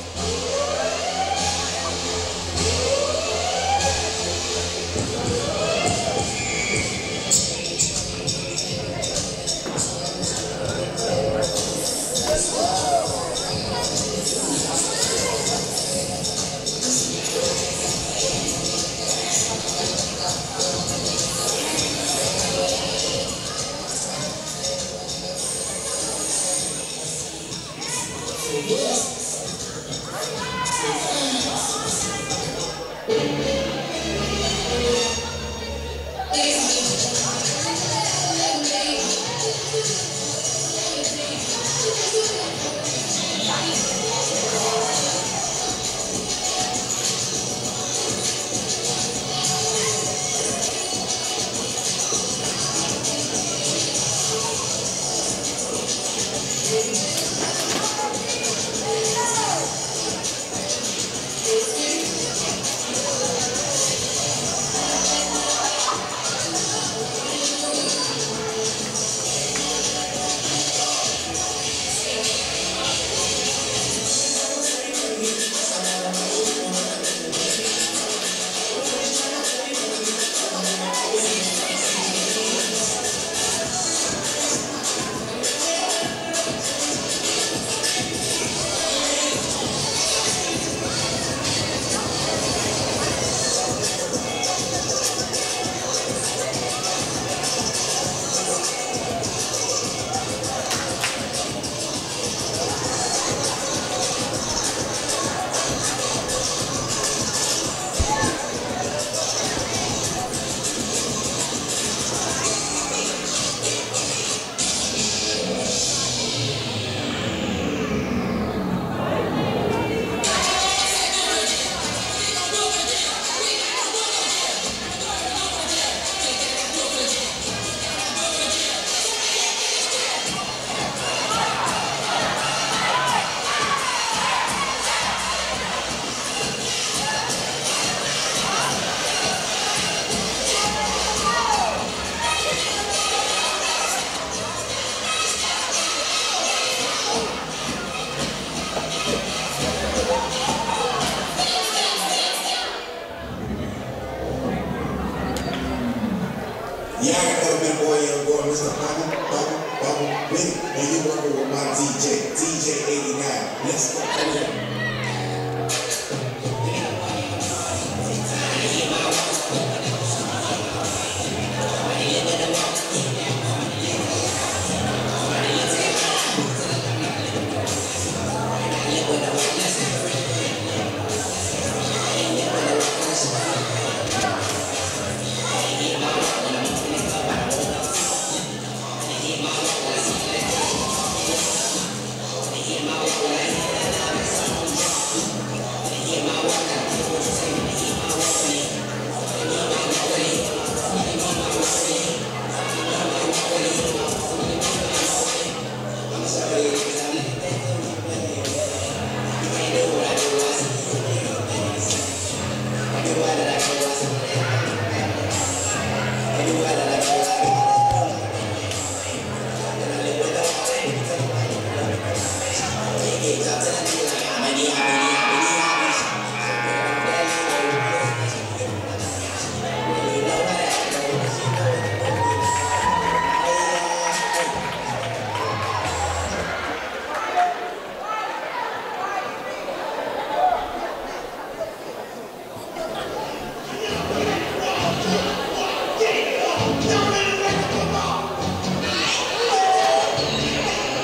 Yeah, I got that boy, young boy, Mr. Bubble, Willie, and you working with my DJ 89. Let's go.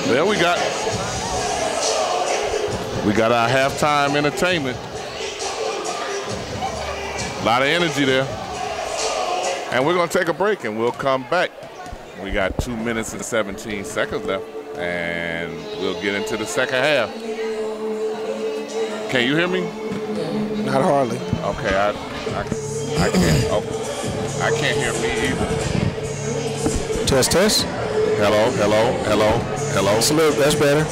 There we got our halftime entertainment. A lot of energy there. And we're going to take a break and we'll come back. We got 2 minutes and 17 seconds left. And we'll get into the second half. Can you hear me? Not hardly. Okay, I can't. Oh, I can't hear me either. Test, test. Hello, hello, hello, hello. That's better.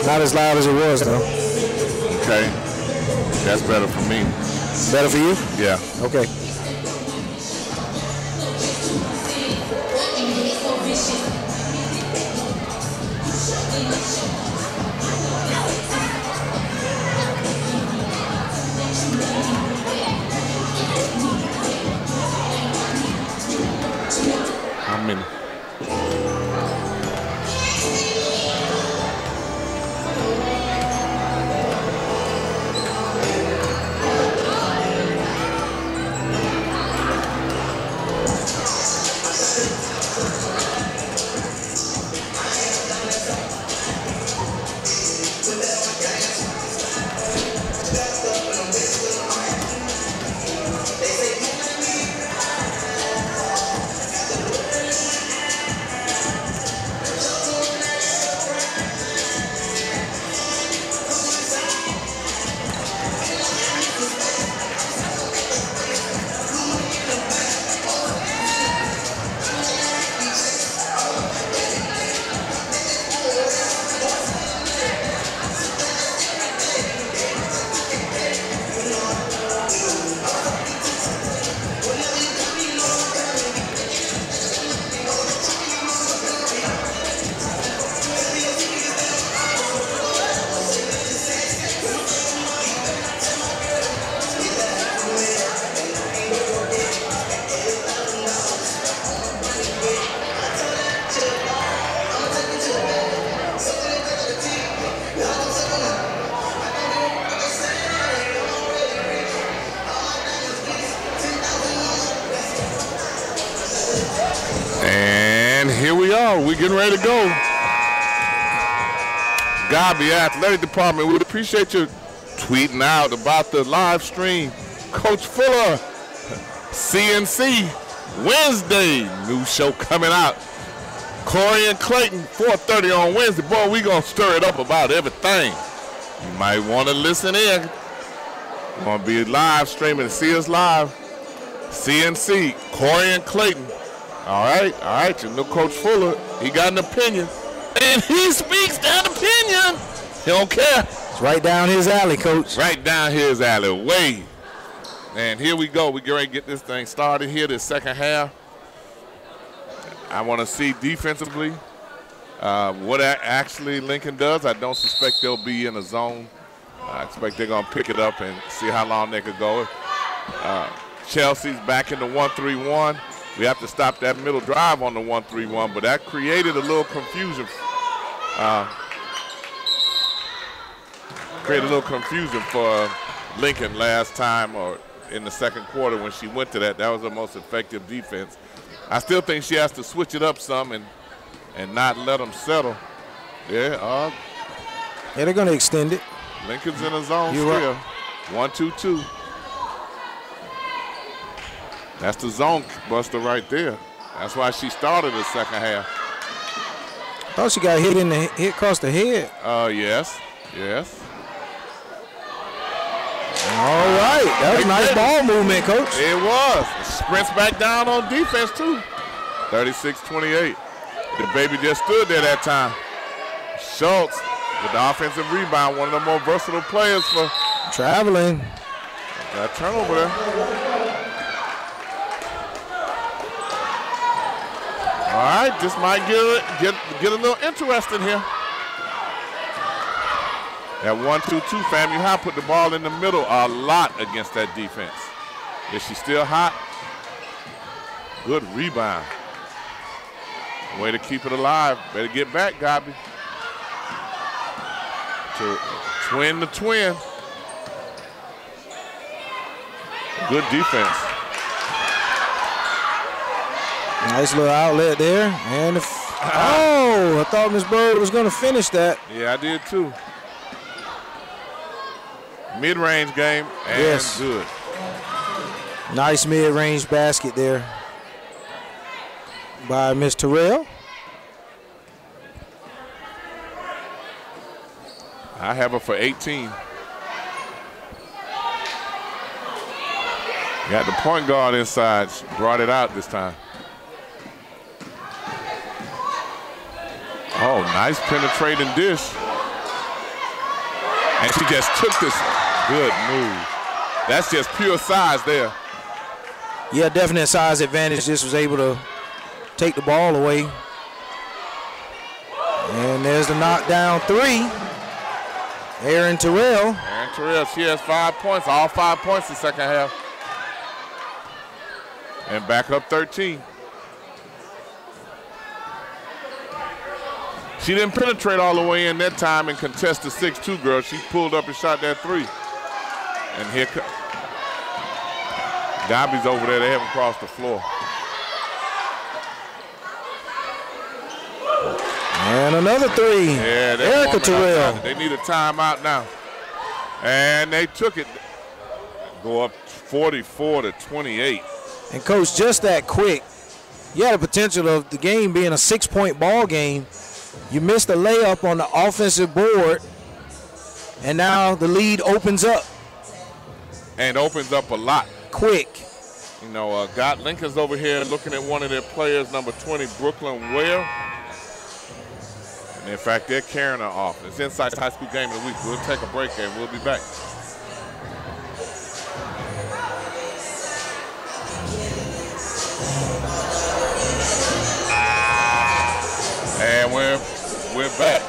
Not as loud as it was, though. Okay. That's better for me. Better for you? Yeah. Okay. How many? Here we are. We're getting ready to go. Godby Athletic Department, we appreciate you tweeting out about the live stream. Coach Fuller, CNC, Wednesday, new show coming out. Corey and Clayton, 4:30 on Wednesday. Boy, we going to stir it up about everything. You might want to listen in. We're going to be live streaming. See us live. CNC, Corey and Clayton. All right. You know Coach Fuller, he got an opinion. And he speaks that opinion. He don't care. It's right down his alley, Coach. Right down his alleyway. And here we go. We're going to get this thing started here, this second half. I want to see defensively what actually Lincoln does. I don't suspect they'll be in a zone. I expect they're going to pick it up and see how long they could go. Chelsea's back in the 1-3-1. We have to stop that middle drive on the 1-3-1, but that created a little confusion. For Lincoln last time or in the second quarter when she went to that. That was the most effective defense. I still think she has to switch it up some and not let them settle. Yeah, they're going to extend it. Lincoln's in a zone still. Right. 1-2-2. That's the zone buster right there. That's why she started the second half. I thought she got hit across the head. Yes. All right. That was a nice ball movement, Coach. It was. Sprints back down on defense, too. 36-28. The baby just stood there that time. Schultz with the offensive rebound, one of the more versatile players for traveling. That turnover there. All right, this might get a little interesting here. That 1-2-2, FAMU High put the ball in the middle a lot against that defense. Is she still hot? Good rebound. Way to keep it alive. Better get back, Godby. To twin the twin. Good defense. Nice little outlet there. And oh, I thought Ms. Bird was going to finish that. Yeah, I did too. Mid-range game and yes. Good. Nice mid-range basket there by Ms. Terrell. I have her for 18. Got the point guard inside. She brought it out this time. Oh, nice penetrating dish. And she just took this. Good move. That's just pure size there. Yeah, definite size advantage. Just was able to take the ball away. And there's the knockdown three. Erin Terrell. Erin Terrell, she has 5 points, all 5 points in the second half. And back up 13. She didn't penetrate all the way in that time and contest the 6'2" girl. She pulled up and shot that three. And here comes Godby's over there. They haven't crossed the floor. And another three. Yeah, Erica Terrell. They need a timeout now. And they took it. Go up 44-28. And Coach, just that quick, you had the potential of the game being a 6-point ball game. You missed a layup on the offensive board, and now the lead opens up. And opens up a lot. Quick. You know, Lincoln's over here looking at one of their players, number 20, Brooklyn Ware. And in fact, they're carrying her off. It's inside high school game of the week. We'll take a break and we'll be back. And we're back.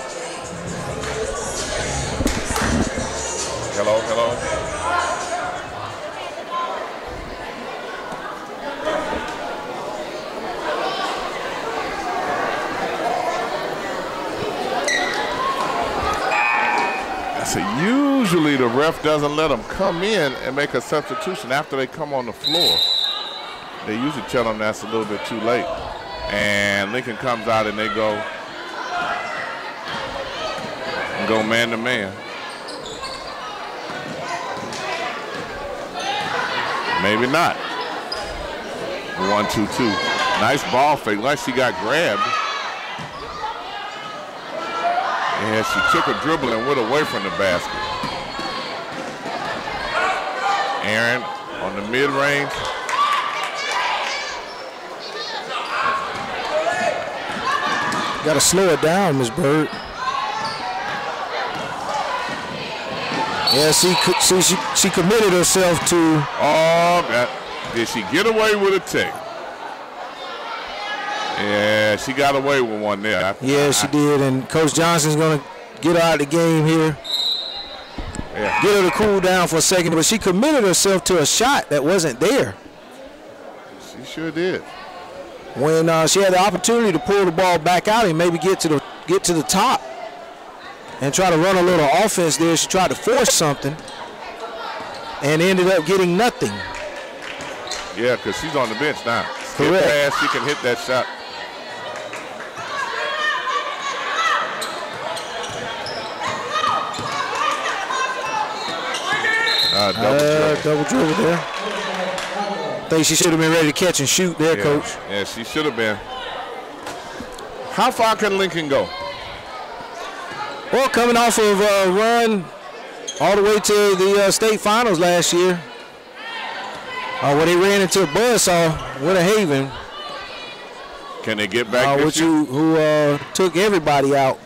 Hello, hello. So usually the ref doesn't let them come in and make a substitution after they come on the floor. They usually tell them that's a little bit too late. And Lincoln comes out and they go man to man. Maybe not. 1-2-2. Nice ball fake, like she got grabbed. Yeah, she took a dribble and went away from the basket. Erin on the mid-range. Got to slow it down, Ms. Bird. Yeah, she committed herself to. Oh, did she get away with a take? Yeah, she got away with one there. Yeah, she did, and Coach Johnson's going to get her out of the game here. Yeah. Get her to cool down for a second, but she committed herself to a shot that wasn't there. She sure did. When she had the opportunity to pull the ball back out and maybe get to the top and try to run a little offense there, she tried to force something and ended up getting nothing. Yeah, because she's on the bench now. Correct. Pass, she can hit that shot. Double dribble there. I think she should have been ready to catch and shoot there, Coach. Yeah, she should have been. How far can Lincoln go? Well, coming off of a run all the way to the state finals last year, where they ran into a buzzsaw with a Haven. Can they get back this year? Who took everybody out.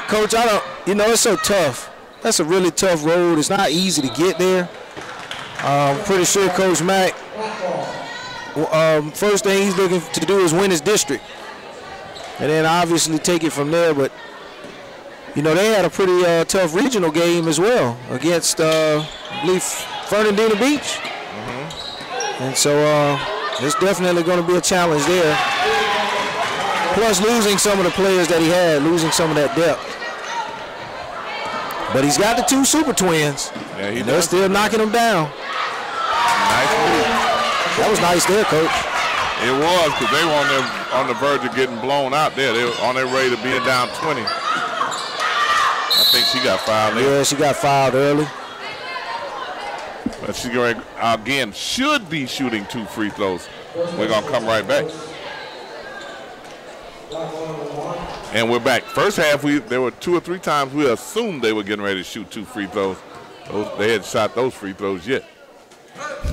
Coach, it's so tough. That's a really tough road. It's not easy to get there. I'm pretty sure Coach Mack, first thing he's looking to do is win his district. And then obviously take it from there. But You know, they had a pretty tough regional game as well against, I believe, Fernandina Beach. And so it's definitely going to be a challenge there. Plus losing some of the players that he had, losing some of that depth. But he's got the 2 super twins. Yeah, and they're still knocking them down. Nice move. That was nice there, Coach. It was, because they were on the verge of getting blown out there. They were on their way to being down 20. I think she got fouled there. Yeah, she got fouled early. But she's going, again, should be shooting 2 free throws. We're going to come right back. And we're back. First half, there were 2 or 3 times we assumed they were getting ready to shoot 2 free throws. They hadn't shot those free throws yet.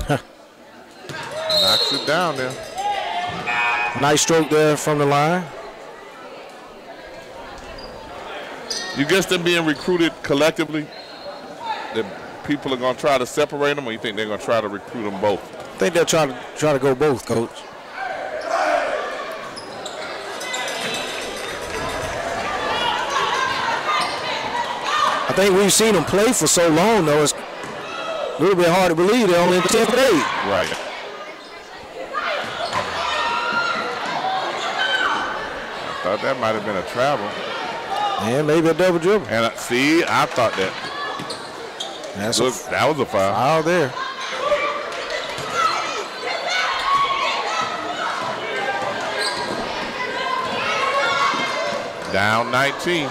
Knocks it down there. Nice stroke there from the line. You guess them being recruited collectively, that people are going to try to separate them, or you think they're going to try to recruit them both? I think they'll try to go both, Coach. I think we've seen them play for so long, though, it's a little bit hard to believe they're only in the 10th grade. Right. I thought that might have been a travel. Yeah, maybe a double dribble. And see, I thought that. That was a foul. Foul there. Down 19.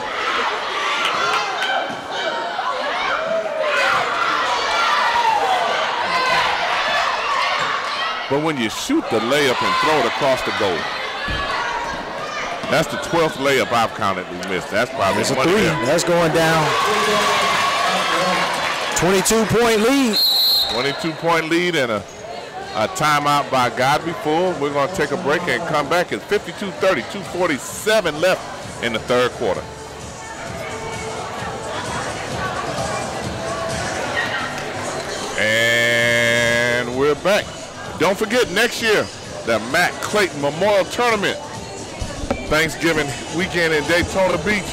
But when you shoot the layup and throw it across the goal, that's the 12th layup I've counted we missed. That's probably a 3. That's going down. 22-point lead. 22-point lead and a timeout by Godby full. We're going to take a break and come back. It's 52-30, 2:47 left in the 3rd quarter. And we're back. Don't forget, next year, the Matt Clayton Memorial Tournament. Thanksgiving weekend in Daytona Beach.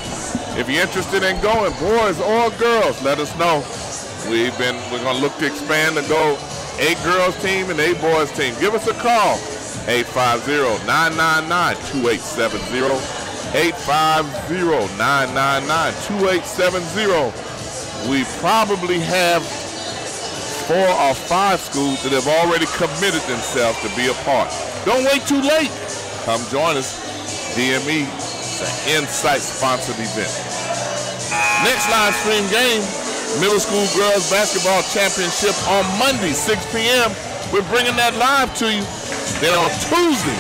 If you're interested in going, boys or girls, let us know. We're going to look to expand and go 8 girls team and 8 boys team. Give us a call, 850-999-2870. 850-999-2870. We probably have 4 or 5 schools that have already committed themselves to be a part. Don't wait too late. Come join us. DME, it's an Insight-sponsored event. Next live stream game, Middle School Girls Basketball Championship on Monday, 6 p.m. We're bringing that live to you. Then on Tuesday,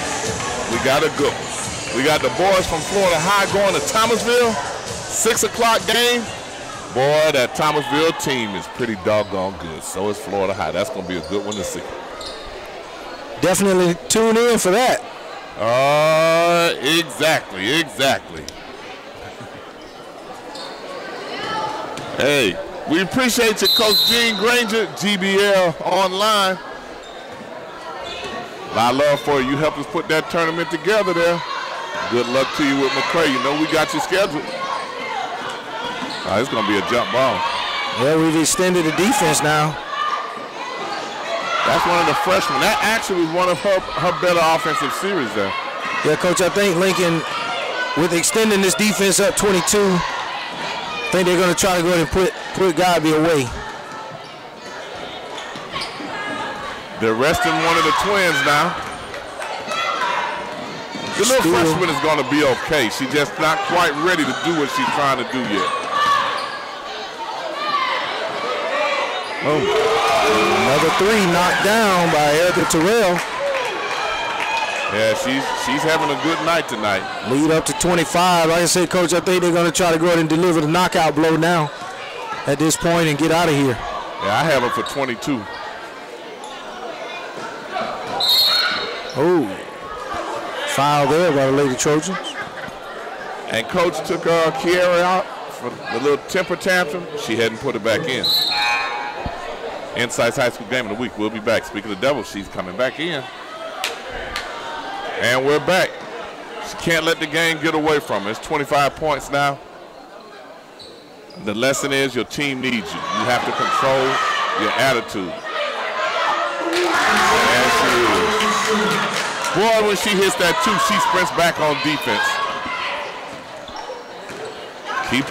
we got a good one. We got the boys from Florida High going to Thomasville, 6 o'clock game. Boy, that Thomasville team is pretty doggone good. So is Florida High. That's going to be a good one to see. Definitely tune in for that. Exactly. Hey, we appreciate you, Coach Gene Granger, GBL Online. A lot of love for you. You helped us put that tournament together there. Good luck to you with McCray. You know we got you scheduled. It's going to be a jump ball. Yeah, we've extended the defense now. That's one of the freshmen. That actually was one of her better offensive series there. Yeah, Coach, I think Lincoln, with extending this defense up 22, I think they're going to try to go ahead and put Godby away. They're resting one of the twins now. The little freshman is going to be okay. She's just not quite ready to do what she's trying to do yet. Oh, another 3 knocked down by Erica Terrell. Yeah, she's having a good night tonight. Lead up to 25. Like I said, Coach, I think they're going to try to go ahead and deliver the knockout blow now at this point and get out of here. Yeah, I have her for 22. Oh, foul there by the Lady Trojans. And Coach took Kiara out for the little temper tantrum. She hadn't put it back in. Insight's High School Game of the Week. We'll be back. Speaking of the Devils, she's coming back in. And we're back. She can't let the game get away from her. It's 25 points now. The lesson is your team needs you. You have to control your attitude. There she is. Boy, when she hits that 2, she sprints back on defense. Keep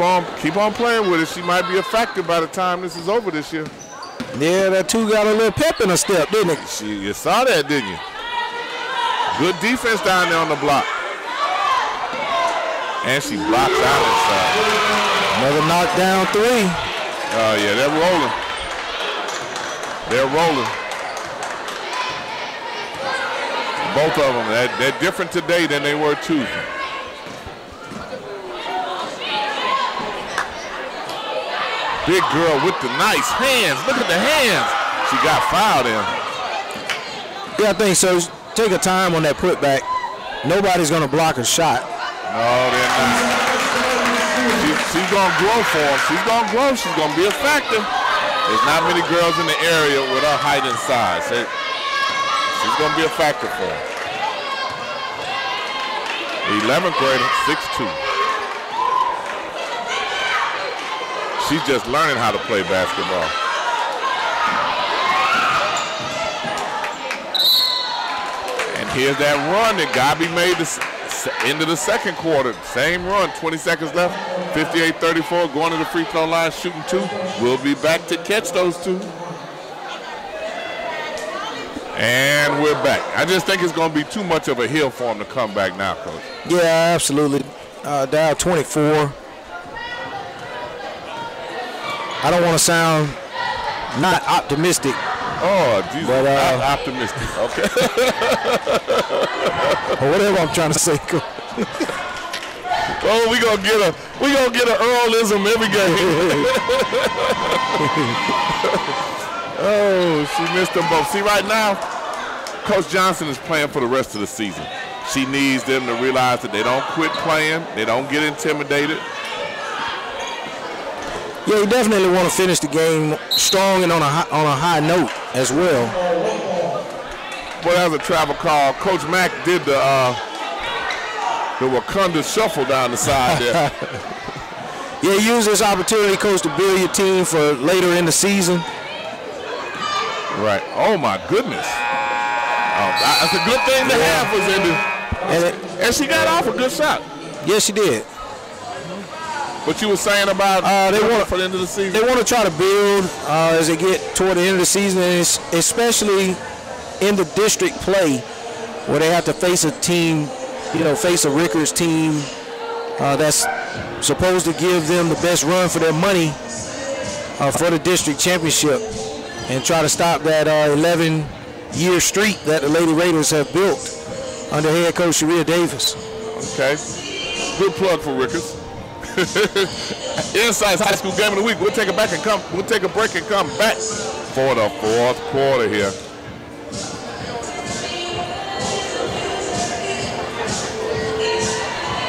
on playing with it. She might be a factor by the time this is over this year. Yeah, that 2 got a little pep in her step, didn't it? You saw that, didn't you? Good defense down there on the block. And she blocks out inside. Another knockdown 3. Oh, yeah, they're rolling. They're rolling. Both of them. They're different today than they were Tuesday. Big girl with the nice hands. Look at the hands. She got fouled in. Yeah, I think so. Take her time on that putback. Nobody's going to block her shot. No, they're not. She's going to grow for him. She's going to grow. She's going to be a factor. There's not many girls in the area with her height and size. She's going to be a factor for him. 11th grader, 6'2". She's just learning how to play basketball. And here's that run that Godby made into the second quarter. Same run, 20 seconds left, 58-34, going to the free throw line, shooting 2. We'll be back to catch those 2. And we're back. I just think it's going to be too much of a hill for him to come back now, Coach. Yeah, absolutely. Down 24. I don't want to sound not optimistic. Oh, Jesus, but, not optimistic. Okay. Or whatever I'm trying to say. Oh, we gonna get a Earlism every game. Oh, she missed them both. See, right now, Coach Johnson is playing for the rest of the season. She needs them to realize that they don't quit playing, they don't get intimidated. Yeah, you definitely want to finish the game strong and on a high note as well. Well, that was a travel call. Coach Mack did the Wakanda shuffle down the side there. Yeah, use this opportunity, Coach, to build your team for later in the season. Right. Oh, my goodness. That's a good thing to have for Zindy. And she got off a good shot. Yes, she did. What you were saying about they want for the end of the season? They want to try to build as they get toward the end of the season, and especially in the district play where they have to face a team, face a Rickards team that's supposed to give them the best run for their money for the district championship and try to stop that 11-year streak that the Lady Raiders have built under head coach Sharia Davis. Okay. Good plug for Rickards. Insights High School Game of the Week. We'll take a break and come back for the fourth quarter here.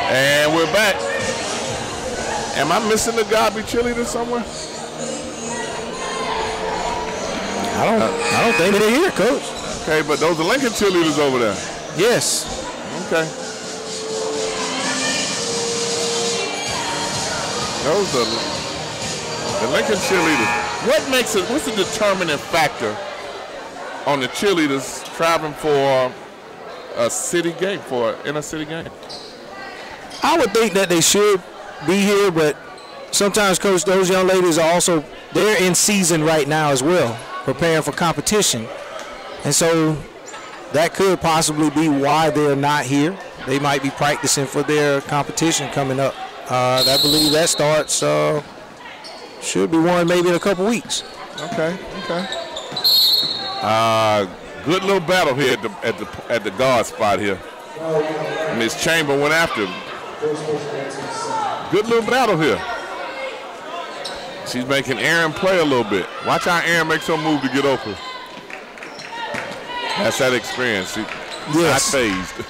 And we're back. Am I missing the Godby cheerleader somewhere? I don't think they're here, Coach. Okay, but those are Lincoln cheerleaders over there. Yes. Okay. Those are the Lincoln cheerleaders. What's the determining factor on the cheerleaders traveling for a city game, for an inner city game? I would think that they should be here, but sometimes, Coach, those young ladies are also, they're in season right now as well, preparing for competition. And so that could possibly be why they're not here. They might be practicing for their competition coming up. I believe that starts, should be one maybe in a couple weeks. Okay. Good little battle here at the guard spot here. Miss Chamber went after him. Good little battle here. She's making Aaron play a little bit. Watch how Aaron makes her move to get open. That's that experience. She's not phased.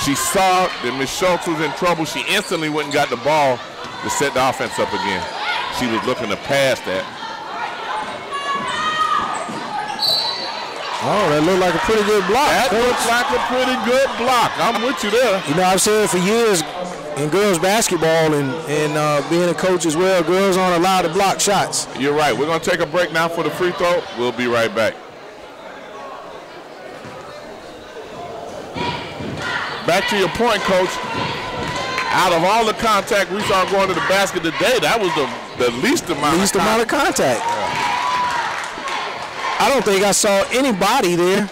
She saw that Miss Schultz was in trouble. She instantly went and got the ball to set the offense up again. She was looking to pass that. Oh, that looked like a pretty good block. That looks like a pretty good block. I'm with you there. I've said for years, in girls basketball and being a coach as well, girls aren't allowed to block shots. You're right. We're going to take a break now for the free throw. We'll be right back. Back to your point, Coach. Out of all the contact we saw going to the basket today, that was the least amount of contact. I don't think I saw anybody there.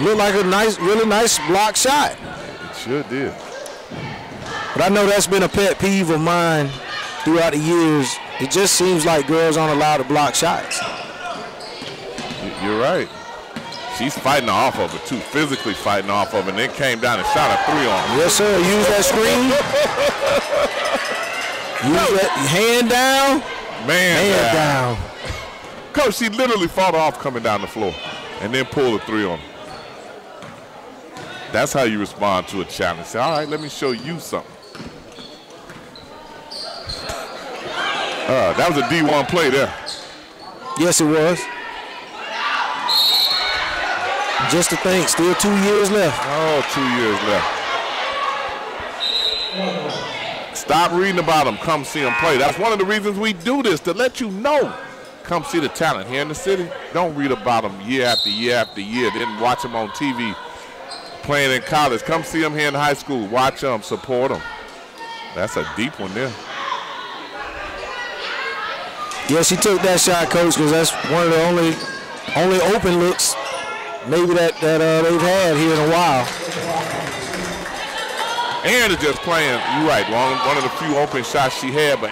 Looked like a really nice block shot. It sure did. But I know that's been a pet peeve of mine throughout the years. It just seems like girls aren't allowed to block shots. You're right. She's fighting off of it, too, physically fighting off of it, and then came down and shot a 3 on her. Yes, sir. Use that screen. Use that hand down. Man down. Coach, she literally fought off coming down the floor and then pulled a 3 on her. That's how you respond to a challenge. Say, all right, let me show you something. That was a D1 play there. Yes, it was. Just to think, still 2 years left. Oh, 2 years left. Stop reading about them. Come see them play. That's one of the reasons we do this, to let you know. Come see the talent here in the city. Don't read about them year after year after year. Then watch them on TV playing in college. Come see them here in high school. Watch them, support them. That's a deep one there. Yeah, she took that shot, Coach, because that's one of the only open looks maybe that they've had here in a while. Aaron is just playing, you're right, one of the few open shots she had, but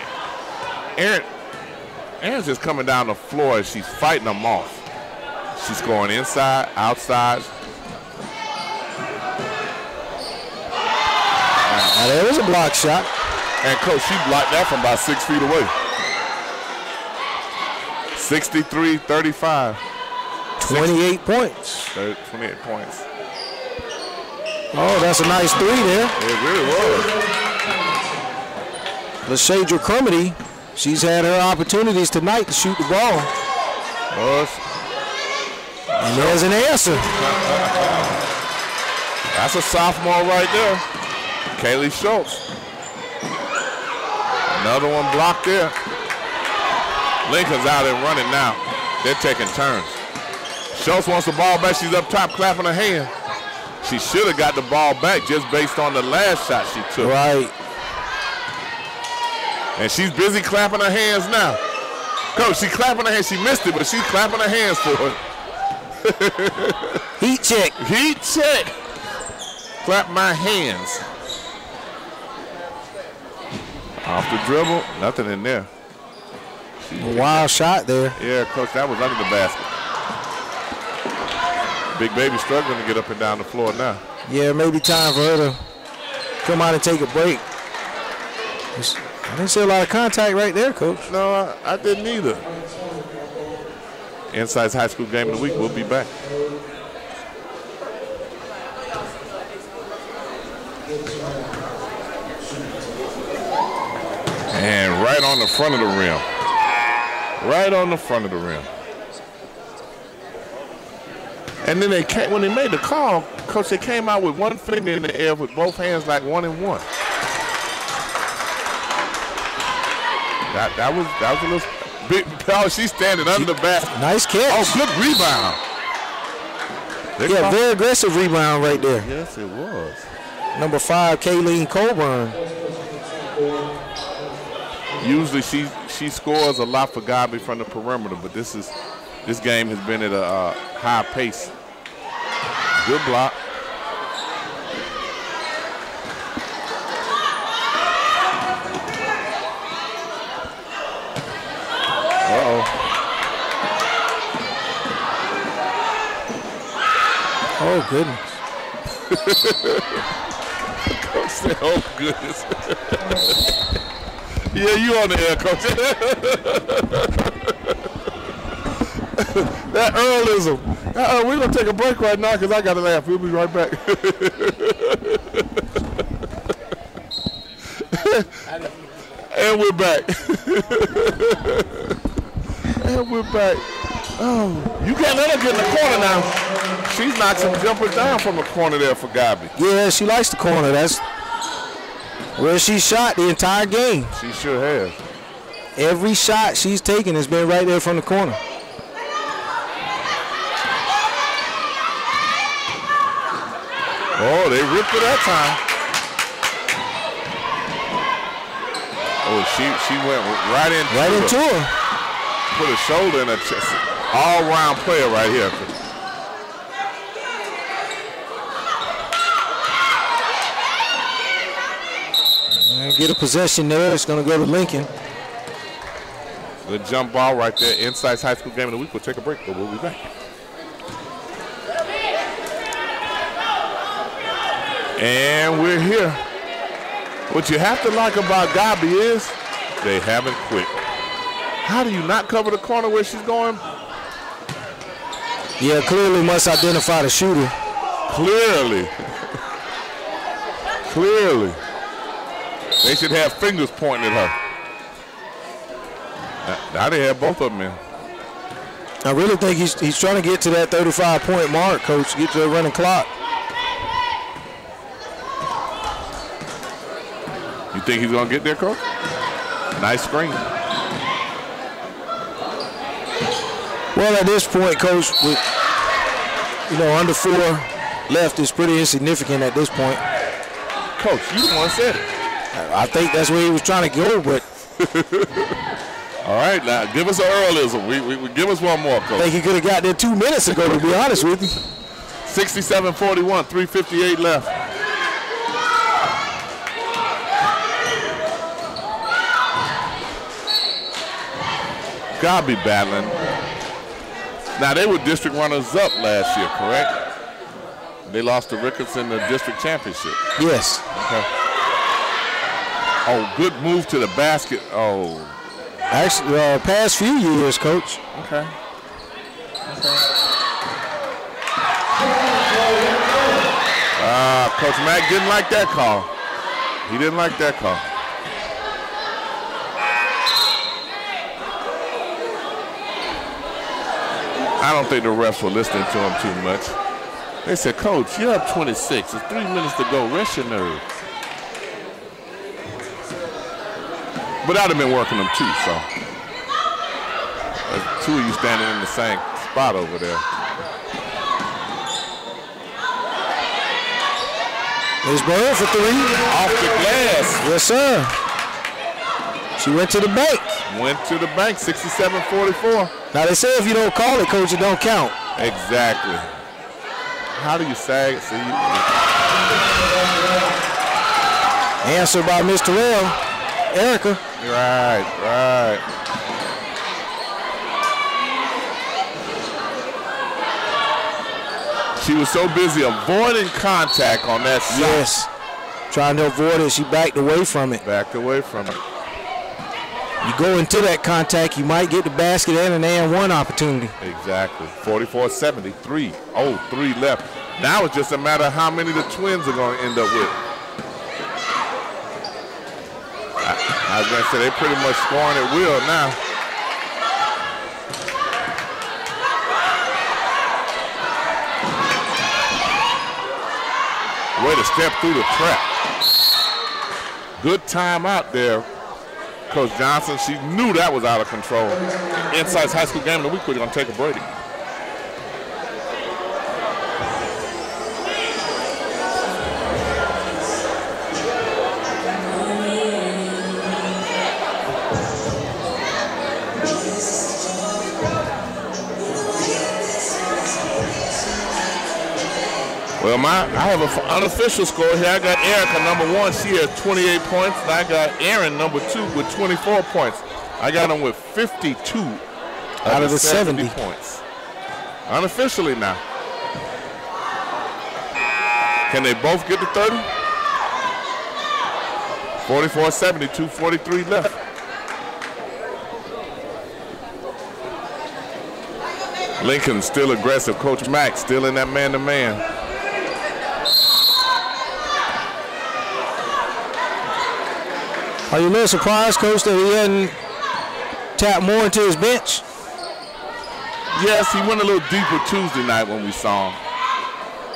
Aaron's just coming down the floor and she's fighting them off. She's going inside, outside. Now there was a block shot. And Coach, she blocked that from about 6 feet away. 63-35. 28 points. 28 points. Oh, that's a nice 3 there. It really was. LaShadra Crumity, she's had her opportunities tonight to shoot the ball. And there's an answer. That's a sophomore right there. Kaylee Schultz. Another one blocked there. Lincoln's out and running now. They're taking turns. Schultz wants the ball back. She's up top clapping her hand. She should have got the ball back just based on the last shot she took. Right. And she's busy clapping her hands now. Coach, she's clapping her hands. She missed it, but she's clapping her hands for it. Heat check. Heat check. Clap my hands. Off the dribble, nothing in there. A wild shot there. Yeah, Coach, that was under the basket. Big baby struggling to get up and down the floor now. Yeah, maybe time for her to come out and take a break. I didn't see a lot of contact right there, Coach. No, I didn't either. Inside's High School Game of the Week. We'll be back. And right on the front of the rim. Right on the front of the rim. And then when they made the call, Coach, they came out with one finger in the air with both hands like 1 and 1. That was a little big. Oh, she's standing under the basket. Nice catch. Oh, good rebound. Yeah, very aggressive rebound right there. Yes, it was. Number 5, Kayleen Coburn. Usually she scores a lot for Godby from the perimeter, but this game has been at a high pace. Good block. Oh, goodness. Coach said, oh, goodness. Yeah, you on the air, Coach. That Earlism. We're going to take a break right now because I got to laugh. We'll be right back. And we're back. And we're back. Oh, you can't let her get in the corner now. She's knocked some jumpers down from the corner there for Godby. Yeah, she likes the corner. That's Well, she shot the entire game. She sure has. Every shot she's taken has been right there from the corner. Oh, they ripped her that time. Oh, she went right into her. Put a shoulder in her chest. All-round player right here. And get a possession there. It's going to go to Lincoln. Good jump ball right there. Insight's High School Game of the Week. We'll take a break, but we'll be back. And we're here. What you have to like about Godby is they haven't quit. How do you not cover the corner where she's going? Yeah, clearly must identify the shooter. Clearly. Clearly. They should have fingers pointing at her. Now they have both of them in. I really think he's trying to get to that 35-point mark, Coach, get to a running clock. You think he's going to get there, Coach? Nice screen. Well, at this point, Coach, with under 4 left is pretty insignificant at this point. Coach, you the one said it. I think that's where he was trying to go, but. All right, now give us an earlism. We give us one more, Coach. I think he could have got there 2 minutes ago, to be honest with you. 67-41, 3:58 left. Godby battling. Now, they were district runners-up last year, correct? They lost to Ricketts in the district championship. Yes. Okay. Oh, good move to the basket. Oh. Actually, past few years, Coach. Okay. Coach Mack didn't like that call. He didn't like that call. I don't think the refs were listening to him too much. They said, Coach, you're up 26. It's 3 minutes to go. Rest your nerve. But I'd have been working them too, so. There's 2 of you standing in the same spot over there. There's Bird for 3. Off the glass. Yes, sir. She went to the bank. Went to the bank, 67-44. Now, they say if you don't call it, Coach, it don't count. Exactly. How do you sag it? Answer by Miss Terrell, Erica. Right. She was so busy avoiding contact on that shot. Yes. Trying to avoid it, she backed away from it. Backed away from it. You go into that contact, you might get the basket and an and-one opportunity. Exactly. 44-70, 3. Oh, 3 left. Now it's just a matter of how many the Twins are going to end up with. I was going to say they're pretty much scoring at will now. Way to step through the trap. Good timeout there. Coach Johnson, she knew that was out of control. Insight's High School Game of the Week, we're going to take a break. Well, I have an unofficial score here. I got Erica, number 1. She has 28 points. And I got Aaron, number 2, with 24 points. I got them with 52 out of the 70 points. Unofficially now. Can they both get to 30? 44-70, 2:43 left. Lincoln still aggressive. Coach Mack still in that man-to-man. Are you a little surprised, Coach, that he hadn't tapped more into his bench? Yes, he went a little deeper Tuesday night when we saw him.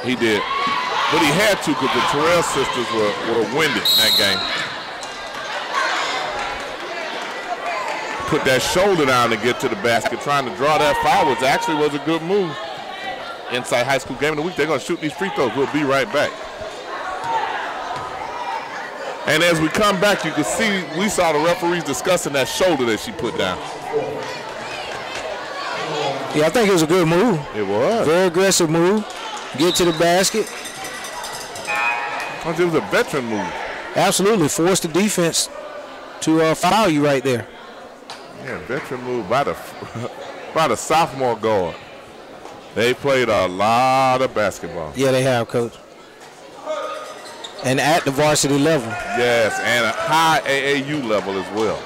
He did. But he had to because the Terrell sisters were winded in that game. put that shoulder down to get to the basket. Trying to draw that foul was a good move. Inside High School Game of the Week, they're going to shoot these free throws. We'll be right back. And as we come back, you can see we saw the referees discussing that shoulder that she put down. Yeah, I think it was a good move. It was. Very aggressive move. Get to the basket. It was a veteran move. Absolutely. Force the defense to foul you right there. Yeah, veteran move by the sophomore guard. They played a lot of basketball. Yeah, they have, Coach. And at the varsity level. Yes, and a high AAU level as well.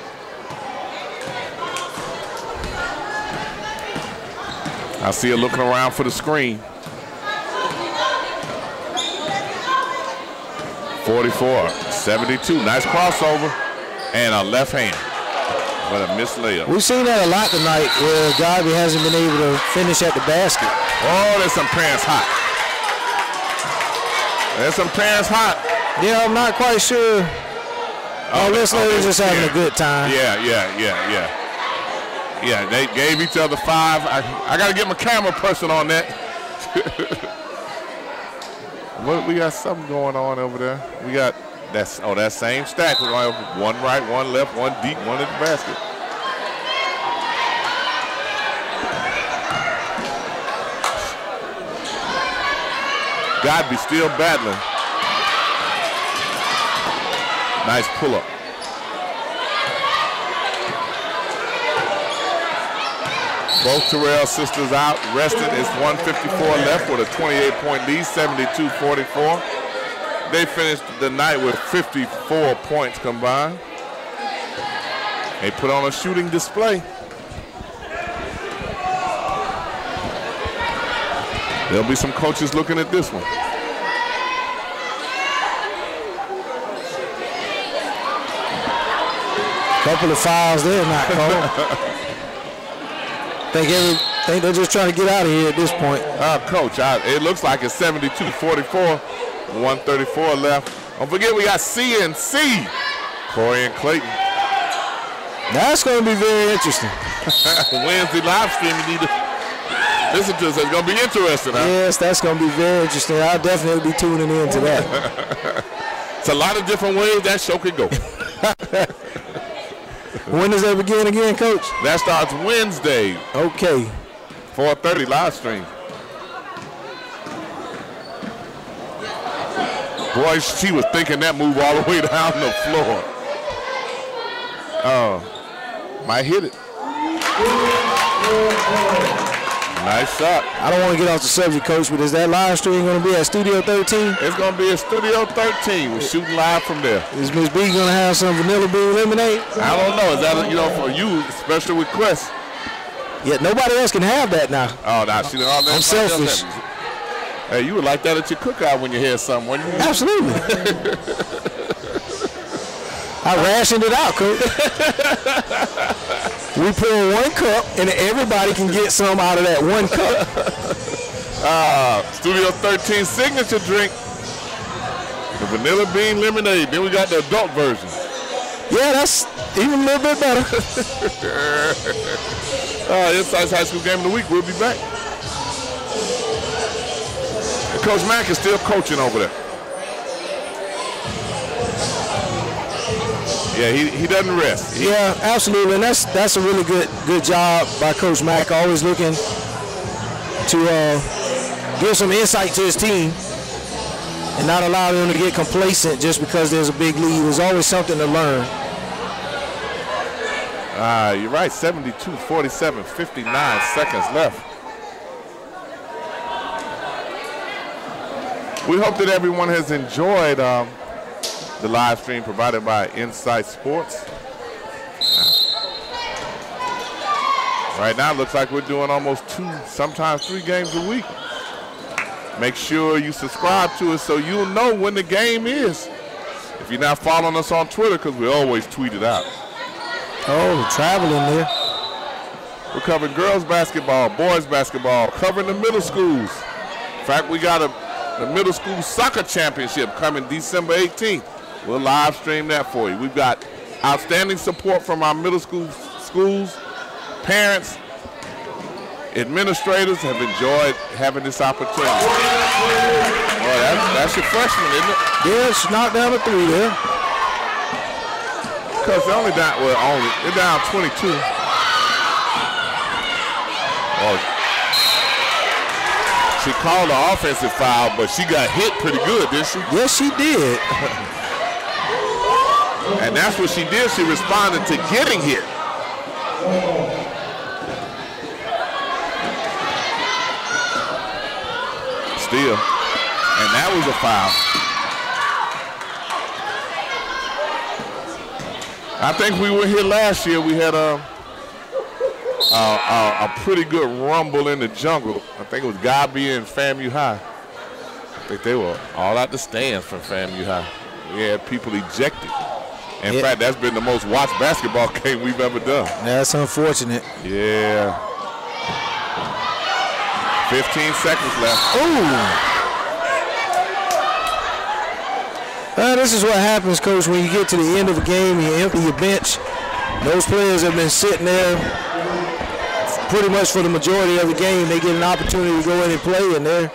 I see her looking around for the screen. 44-72. Nice crossover and a left hand. But a missed layup. We've seen that a lot tonight where Godby hasn't been able to finish at the basket. Oh, there's some parents hot. There's some parents hot. Yeah, I'm not quite sure. This lady's just having a good time. Yeah, they gave each other 5. I got to get my camera person on that. We got something going on over there. We got that same stack. We're going to have one right, one left, one deep, one in the basket. Godby still battling. Nice pull-up. Both Terrell sisters out, rested. It's 1:54 left with a 28-point lead, 72-44. They finished the night with 54 points combined. They put on a shooting display. There'll be some coaches looking at this one. Couple of fouls there, not called. think they're just trying to get out of here at this point. Coach, it looks like it's 72-44. 1:34 left. Don't forget we got C and C. Corey and Clayton. That's going to be very interesting. Wednesday live stream, you need to listen to us. It's going to be interesting, huh? Yes, that's going to be very interesting. I'll definitely be tuning in to that. It's a lot of different ways that show could go. When does that begin again, Coach? That starts Wednesday. Okay. 4:30 live stream. Boy, she was thinking that move all the way down the floor. Oh, might hit it. Nice shot. I don't want to get off the subject, Coach, but is that live stream going to be at Studio 13? It's going to be at Studio 13. We're shooting live from there. Is Miss B going to have some vanilla bean lemonade? I don't know. Is that, for you, special request? Yeah, nobody else can have that now. Oh, no. I'm selfish. Hey, you would like that at your cookout when you hear something, wouldn't you? Absolutely. I rationed it out, Coach. We pour 1 cup, and everybody can get some out of that 1 cup. Studio 13 signature drink, the vanilla bean lemonade. Then we got the adult version. Yeah, that's even a little bit better. Inside's High School Game of the Week. We'll be back. Coach Mack is still coaching over there. Yeah, he doesn't rest. Yeah, absolutely, and that's a really good job by Coach Mack, always looking to give some insight to his team and not allow them to get complacent just because there's a big lead. There's always something to learn. You're right, 72-47, 59 seconds left. We hope that everyone has enjoyed the live stream provided by Insight Sports. Right now, it looks like we're doing almost 2, sometimes 3 games a week. Make sure you subscribe to us so you'll know when the game is. If you're not following us on Twitter, because we always tweet it out. Oh, traveling there. We're covering girls basketball, boys basketball, covering the middle schools. In fact, we got the middle school soccer championship coming December 18th. We'll live stream that for you. We've got outstanding support from our middle school schools, parents, administrators have enjoyed having this opportunity. Well, that's your freshman, isn't it? Yeah, she knocked down a 3 there. Because they're only down, they're down 22. Oh, she called an offensive foul, but she got hit pretty good, didn't she? Yes, she did. And that's what she did. She responded to getting hit. Still, and that was a foul. I think we were here last year. We had a pretty good rumble in the jungle. I think it was Godby and FAMU High. I think they were all out the stands for FAMU High. We had people ejected. In fact, that's been the most watched basketball game we've ever done. That's unfortunate. Yeah. 15 seconds left. Ooh. This is what happens, Coach, when you get to the end of a game, you empty your bench. Those players have been sitting there pretty much for the majority of the game. They get an opportunity to go in and play, and they're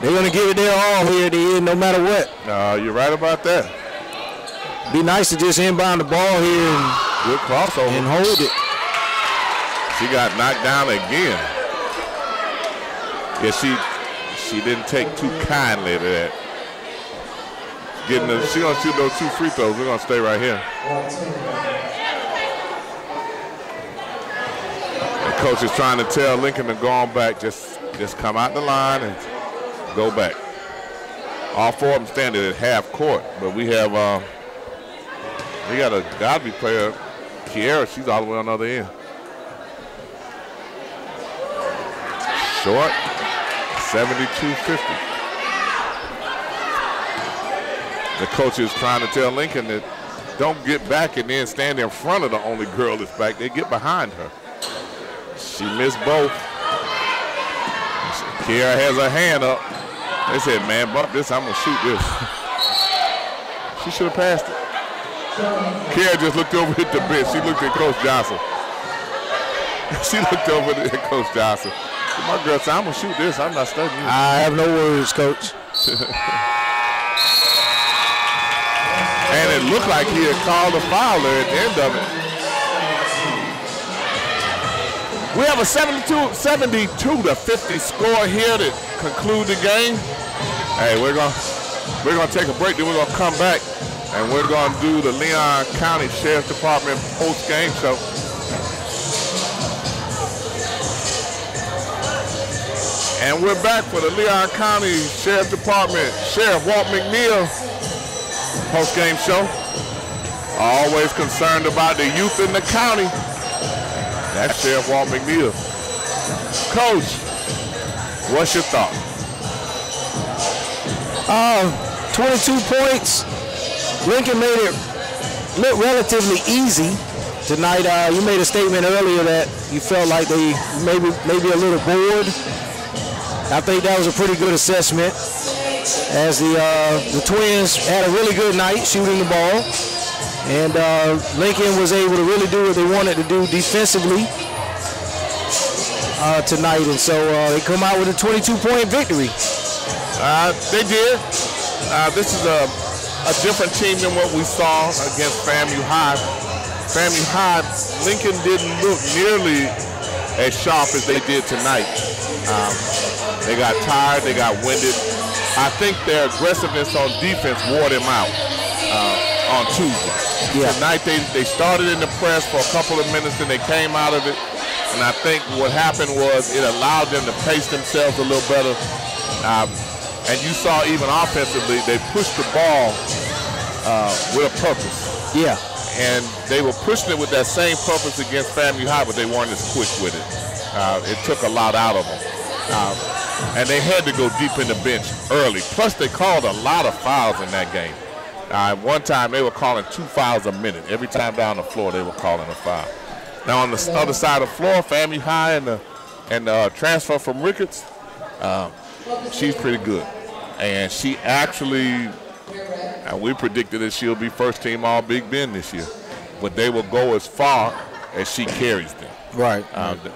going to give it their all here at the end, no matter what. You're right about that. Be nice to just inbound the ball here and good crossover and hold it. She got knocked down again. Yeah, she didn't take too kindly to that. She's gonna shoot those 2 free throws. We're gonna stay right here. The coach is trying to tell Lincoln to go on back. Just come out the line and go back. All 4 of them standing at half court, but we have we got a Godby player, Kiera. She's all the way on the other end. Short, 72-50. The coach is trying to tell Lincoln that don't get back and then stand in front of the only girl that's back. They get behind her. She missed both. Kiera has her hand up. They said, man, bump this, I'm going to shoot this. She should have passed it. Kiera just looked over at the bench. She looked at Coach Johnson. She looked over at Coach Johnson. My girl said, I'm going to shoot this. I'm not studying you. I have no words, Coach. And it looked like he had called a foul there at the end of it. We have a 72-50 score here to conclude the game. Hey, we're gonna take a break, then we're gonna come back, and we're gonna do the Leon County Sheriff's Department post-game show. And we're back for the Leon County Sheriff's Department Sheriff Walt McNeil post-game show. Always concerned about the youth in the county. That's Sheriff Walt McNeil. Coach, what's your thought? 22 points. Lincoln made it look relatively easy tonight. You made a statement earlier that you felt like they maybe a little bored. I think that was a pretty good assessment, as the Twins had a really good night shooting the ball, and Lincoln was able to really do what they wanted to do defensively tonight, and so they come out with a 22-point victory. They did. This is a different team than what we saw against FAMU High. FAMU High, Lincoln didn't look nearly as sharp as they did tonight. They got tired, they got winded. I think their aggressiveness on defense wore them out on Tuesday. Yeah. Tonight they started in the press for a couple of minutes, and they came out of it. And I think what happened was it allowed them to pace themselves a little better. And you saw even offensively, they pushed the ball with a purpose. Yeah. And they were pushing it with that same purpose against FAMU High, but they weren't as quick with it. It took a lot out of them. And they had to go deep in the bench early. Plus, they called a lot of fouls in that game. At one time, they were calling 2 fouls a minute. Every time down the floor, they were calling a foul. Now, on the other side of the floor, FAMU High and the transfer from Ricketts, she's pretty good. And she actually, we predicted that she'll be first team All Big Bend this year. But they will go as far as she carries them. Right.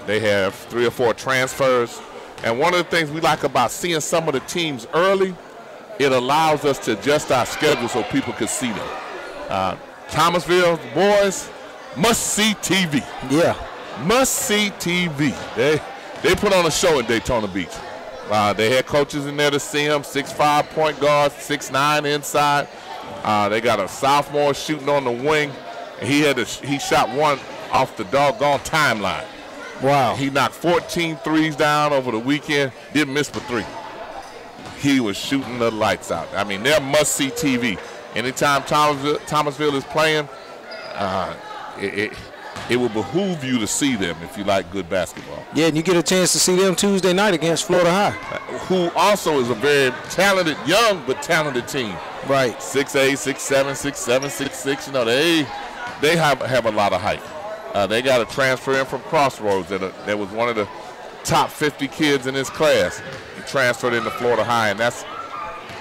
They have 3 or 4 transfers. And one of the things we like about seeing some of the teams early, it allows us to adjust our schedule so people can see them. Thomasville boys, must-see TV. Yeah. Must-see TV. They put on a show in Daytona Beach. They had coaches in there to see them, 6'5" point guards, 6'9" inside. They got a sophomore shooting on the wing. And he shot one off the doggone timeline. Wow. He knocked 14 threes down over the weekend, didn't miss but 3. He was shooting the lights out. I mean, they're must-see TV. Anytime Thomasville is playing, it will behoove you to see them if you like good basketball. Yeah, and you get a chance to see them Tuesday night against Florida High. Who also is a very talented, young but talented team. Right. 6'8", 6'7", 6'7", 6'6". You know, they have a lot of height. They got a transfer in from Crossroads that was one of the top 50 kids in his class. He transferred into Florida High, and that's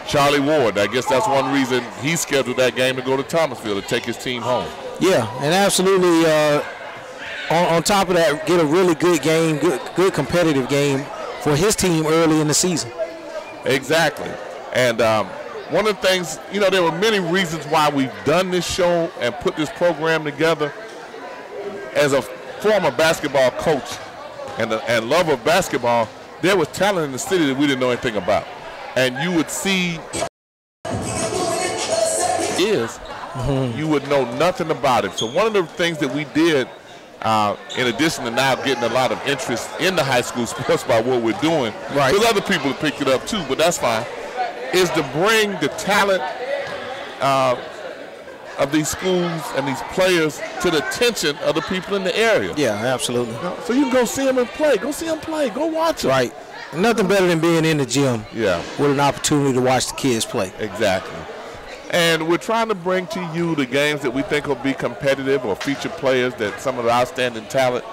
Charlie Ward. I guess that's one reason he scheduled that game to go to Thomasville to take his team home. Yeah, and absolutely on top of that, get a really good game, good competitive game for his team early in the season. Exactly. And one of the things, there were many reasons why we've done this show and put this program together. As a former basketball coach and lover of basketball, there was talent in the city that we didn't know anything about. And you would see you would know nothing about it. So one of the things that we did, in addition to now getting a lot of interest in the high school sports by what we're doing, right, there's other people to pick it up too, but that's fine, is to bring the talent of these schools and these players to the attention of the people in the area. Yeah, absolutely. So you can go see them and play. Go see them play. Go watch them. Right. Nothing better than being in the gym with an opportunity to watch the kids play. Exactly. And we're trying to bring to you the games that we think will be competitive or feature players that some of the outstanding talent.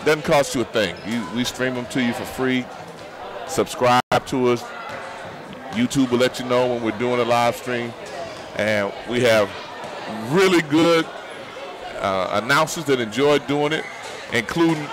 Doesn't cost you a thing. We stream them to you for free. Subscribe to us. YouTube will let you know when we're doing a live stream. And we have really good announcers that enjoy doing it, including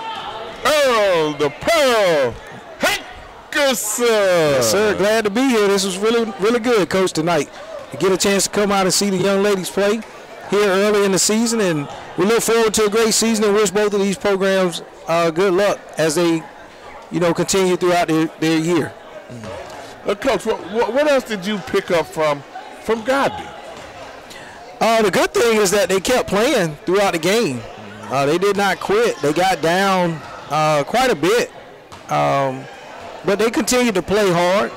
Earl the Pearl Hankerson. Yes, sir. Glad to be here. This was really, really good, Coach, tonight. To get a chance to come out and see the young ladies play here early in the season, and we look forward to a great season and wish both of these programs good luck as they, continue throughout their year. Coach, what else did you pick up from Godby? The good thing is that they kept playing throughout the game. They did not quit. They got down quite a bit, but they continued to play hard.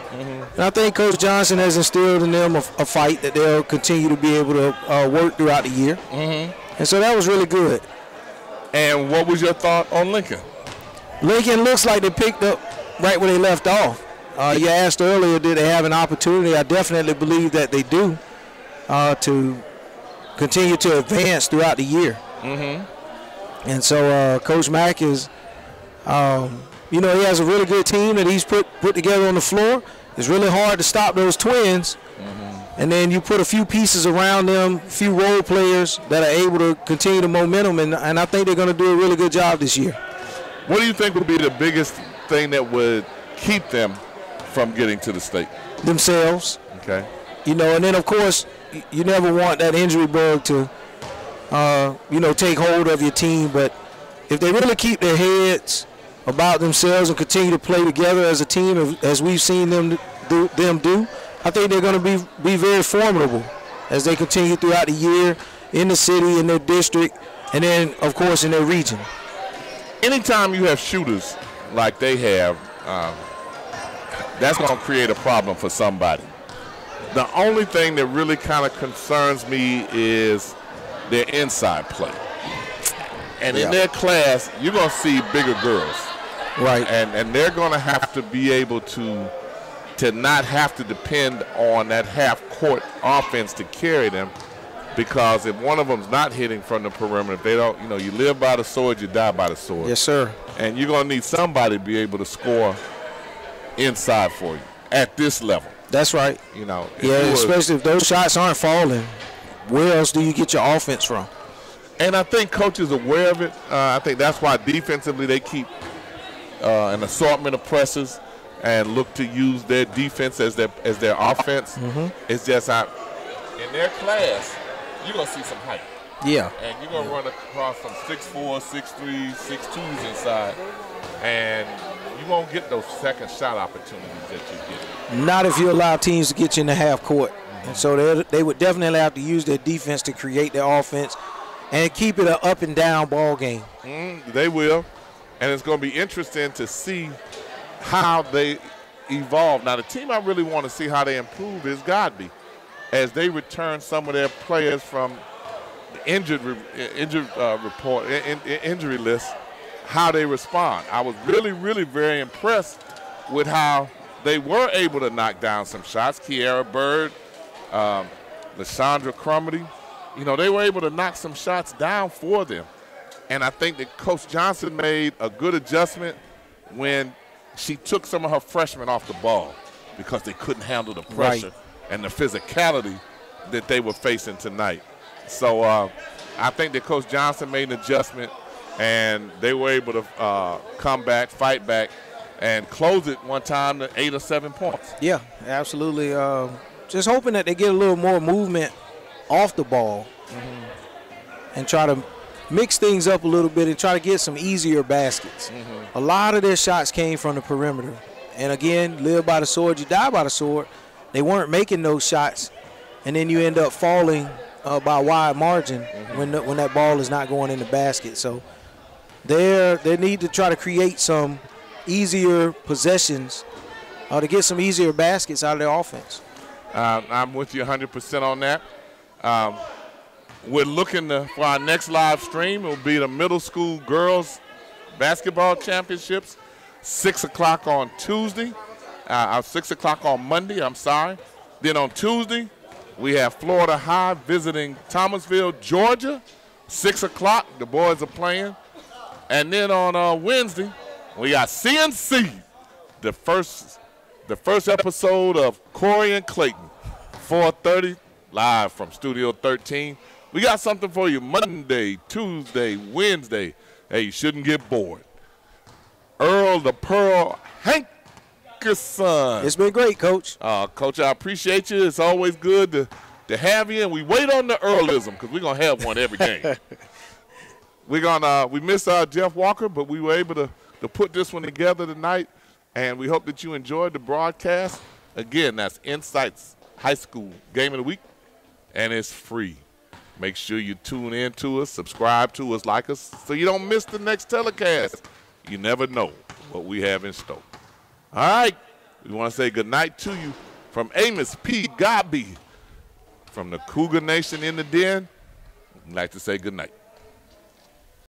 And I think Coach Johnson has instilled in them a fight that they'll continue to be able to work throughout the year. And so that was really good. And what was your thought on Lincoln? Lincoln looks like they picked up right where they left off. You asked earlier, did they have an opportunity? I definitely believe that they do to continue to advance throughout the year. And so Coach Mack is, he has a really good team that he's put together on the floor. It's really hard to stop those twins. And then you put a few pieces around them, a few role players that are able to continue the momentum, and I think they're going to do a really good job this year. What do you think would be the biggest thing that would keep them from getting to the state? Themselves. Okay. And then, of course, you never want that injury bug to, take hold of your team. But if they really keep their heads about themselves and continue to play together as a team, as we've seen them do, I think they're going to be very formidable as they continue throughout the year in the city, in their district, and then, of course, in their region. Anytime you have shooters like they have, that's going to create a problem for somebody. The only thing that really kind of concerns me is their inside play. And in their class, you're going to see bigger girls. Right. And they're going to have to be able to not have to depend on that half-court offense to carry them, because if one of them's not hitting from the perimeter, if they don't, you live by the sword, you die by the sword. Yes, sir. And you're going to need somebody to be able to score inside for you at this level. That's right. Yeah, especially if those shots aren't falling, where else do you get your offense from? And I think Coach is aware of it. I think that's why defensively they keep an assortment of presses and look to use their defense as their offense. It's just in their class, you're going to see some height. Yeah. And you're going to run across some 6'4", 6'3", 6'2s inside. And you won't get those second shot opportunities that you get. Not if you allow teams to get you in the half court. And so they would definitely have to use their defense to create their offense and keep it an up and down ball game. They will. And it's going to be interesting to see how they evolve. Now, the team I really want to see how they improve is Godby, as they return some of their players from the injury list, how they respond. I was really, really very impressed with how they were able to knock down some shots. Kiara Bird, Lashondra Crumity, they were able to knock some shots down for them. And I think that Coach Johnson made a good adjustment when she took some of her freshmen off the ball because they couldn't handle the pressure and the physicality that they were facing tonight. So I think that Coach Johnson made an adjustment, and they were able to come back, fight back, and close it one time to 8 or 7 points. Yeah, absolutely. Just hoping that they get a little more movement off the ball and try to mix things up a little bit and try to get some easier baskets. A lot of their shots came from the perimeter. And again, live by the sword, you die by the sword. They weren't making those shots, and then you end up falling by a wide margin when that ball is not going in the basket. So they need to try to create some easier possessions to get some easier baskets out of their offense. I'm with you 100% on that. We're looking for our next live stream. It will be the middle school girls basketball championships, 6 o'clock on Tuesday, 6 o'clock on Monday, I'm sorry. Then on Tuesday, we have Florida High visiting Thomasville, Georgia, 6 o'clock. The boys are playing. And then on Wednesday, we got CNC, the first episode of Corey and Clayton, 4:30, live from Studio 13. We got something for you Monday, Tuesday, Wednesday. Hey, you shouldn't get bored. Earl the Pearl Hankerson. It's been great, Coach. Coach, I appreciate you. It's always good to have you, and we wait on the Earlism because we're going to have one every game. We missed Jeff Walker, but we were able to put this one together tonight, and we hope that you enjoyed the broadcast. Again, that's Insights High School Game of the Week, and it's free. Make sure you tune in to us, subscribe to us, like us, so you don't miss the next telecast. You never know what we have in store. All right, we want to say good night to you from Amos P. Godby from the Cougar Nation in the Den. We'd like to say good night.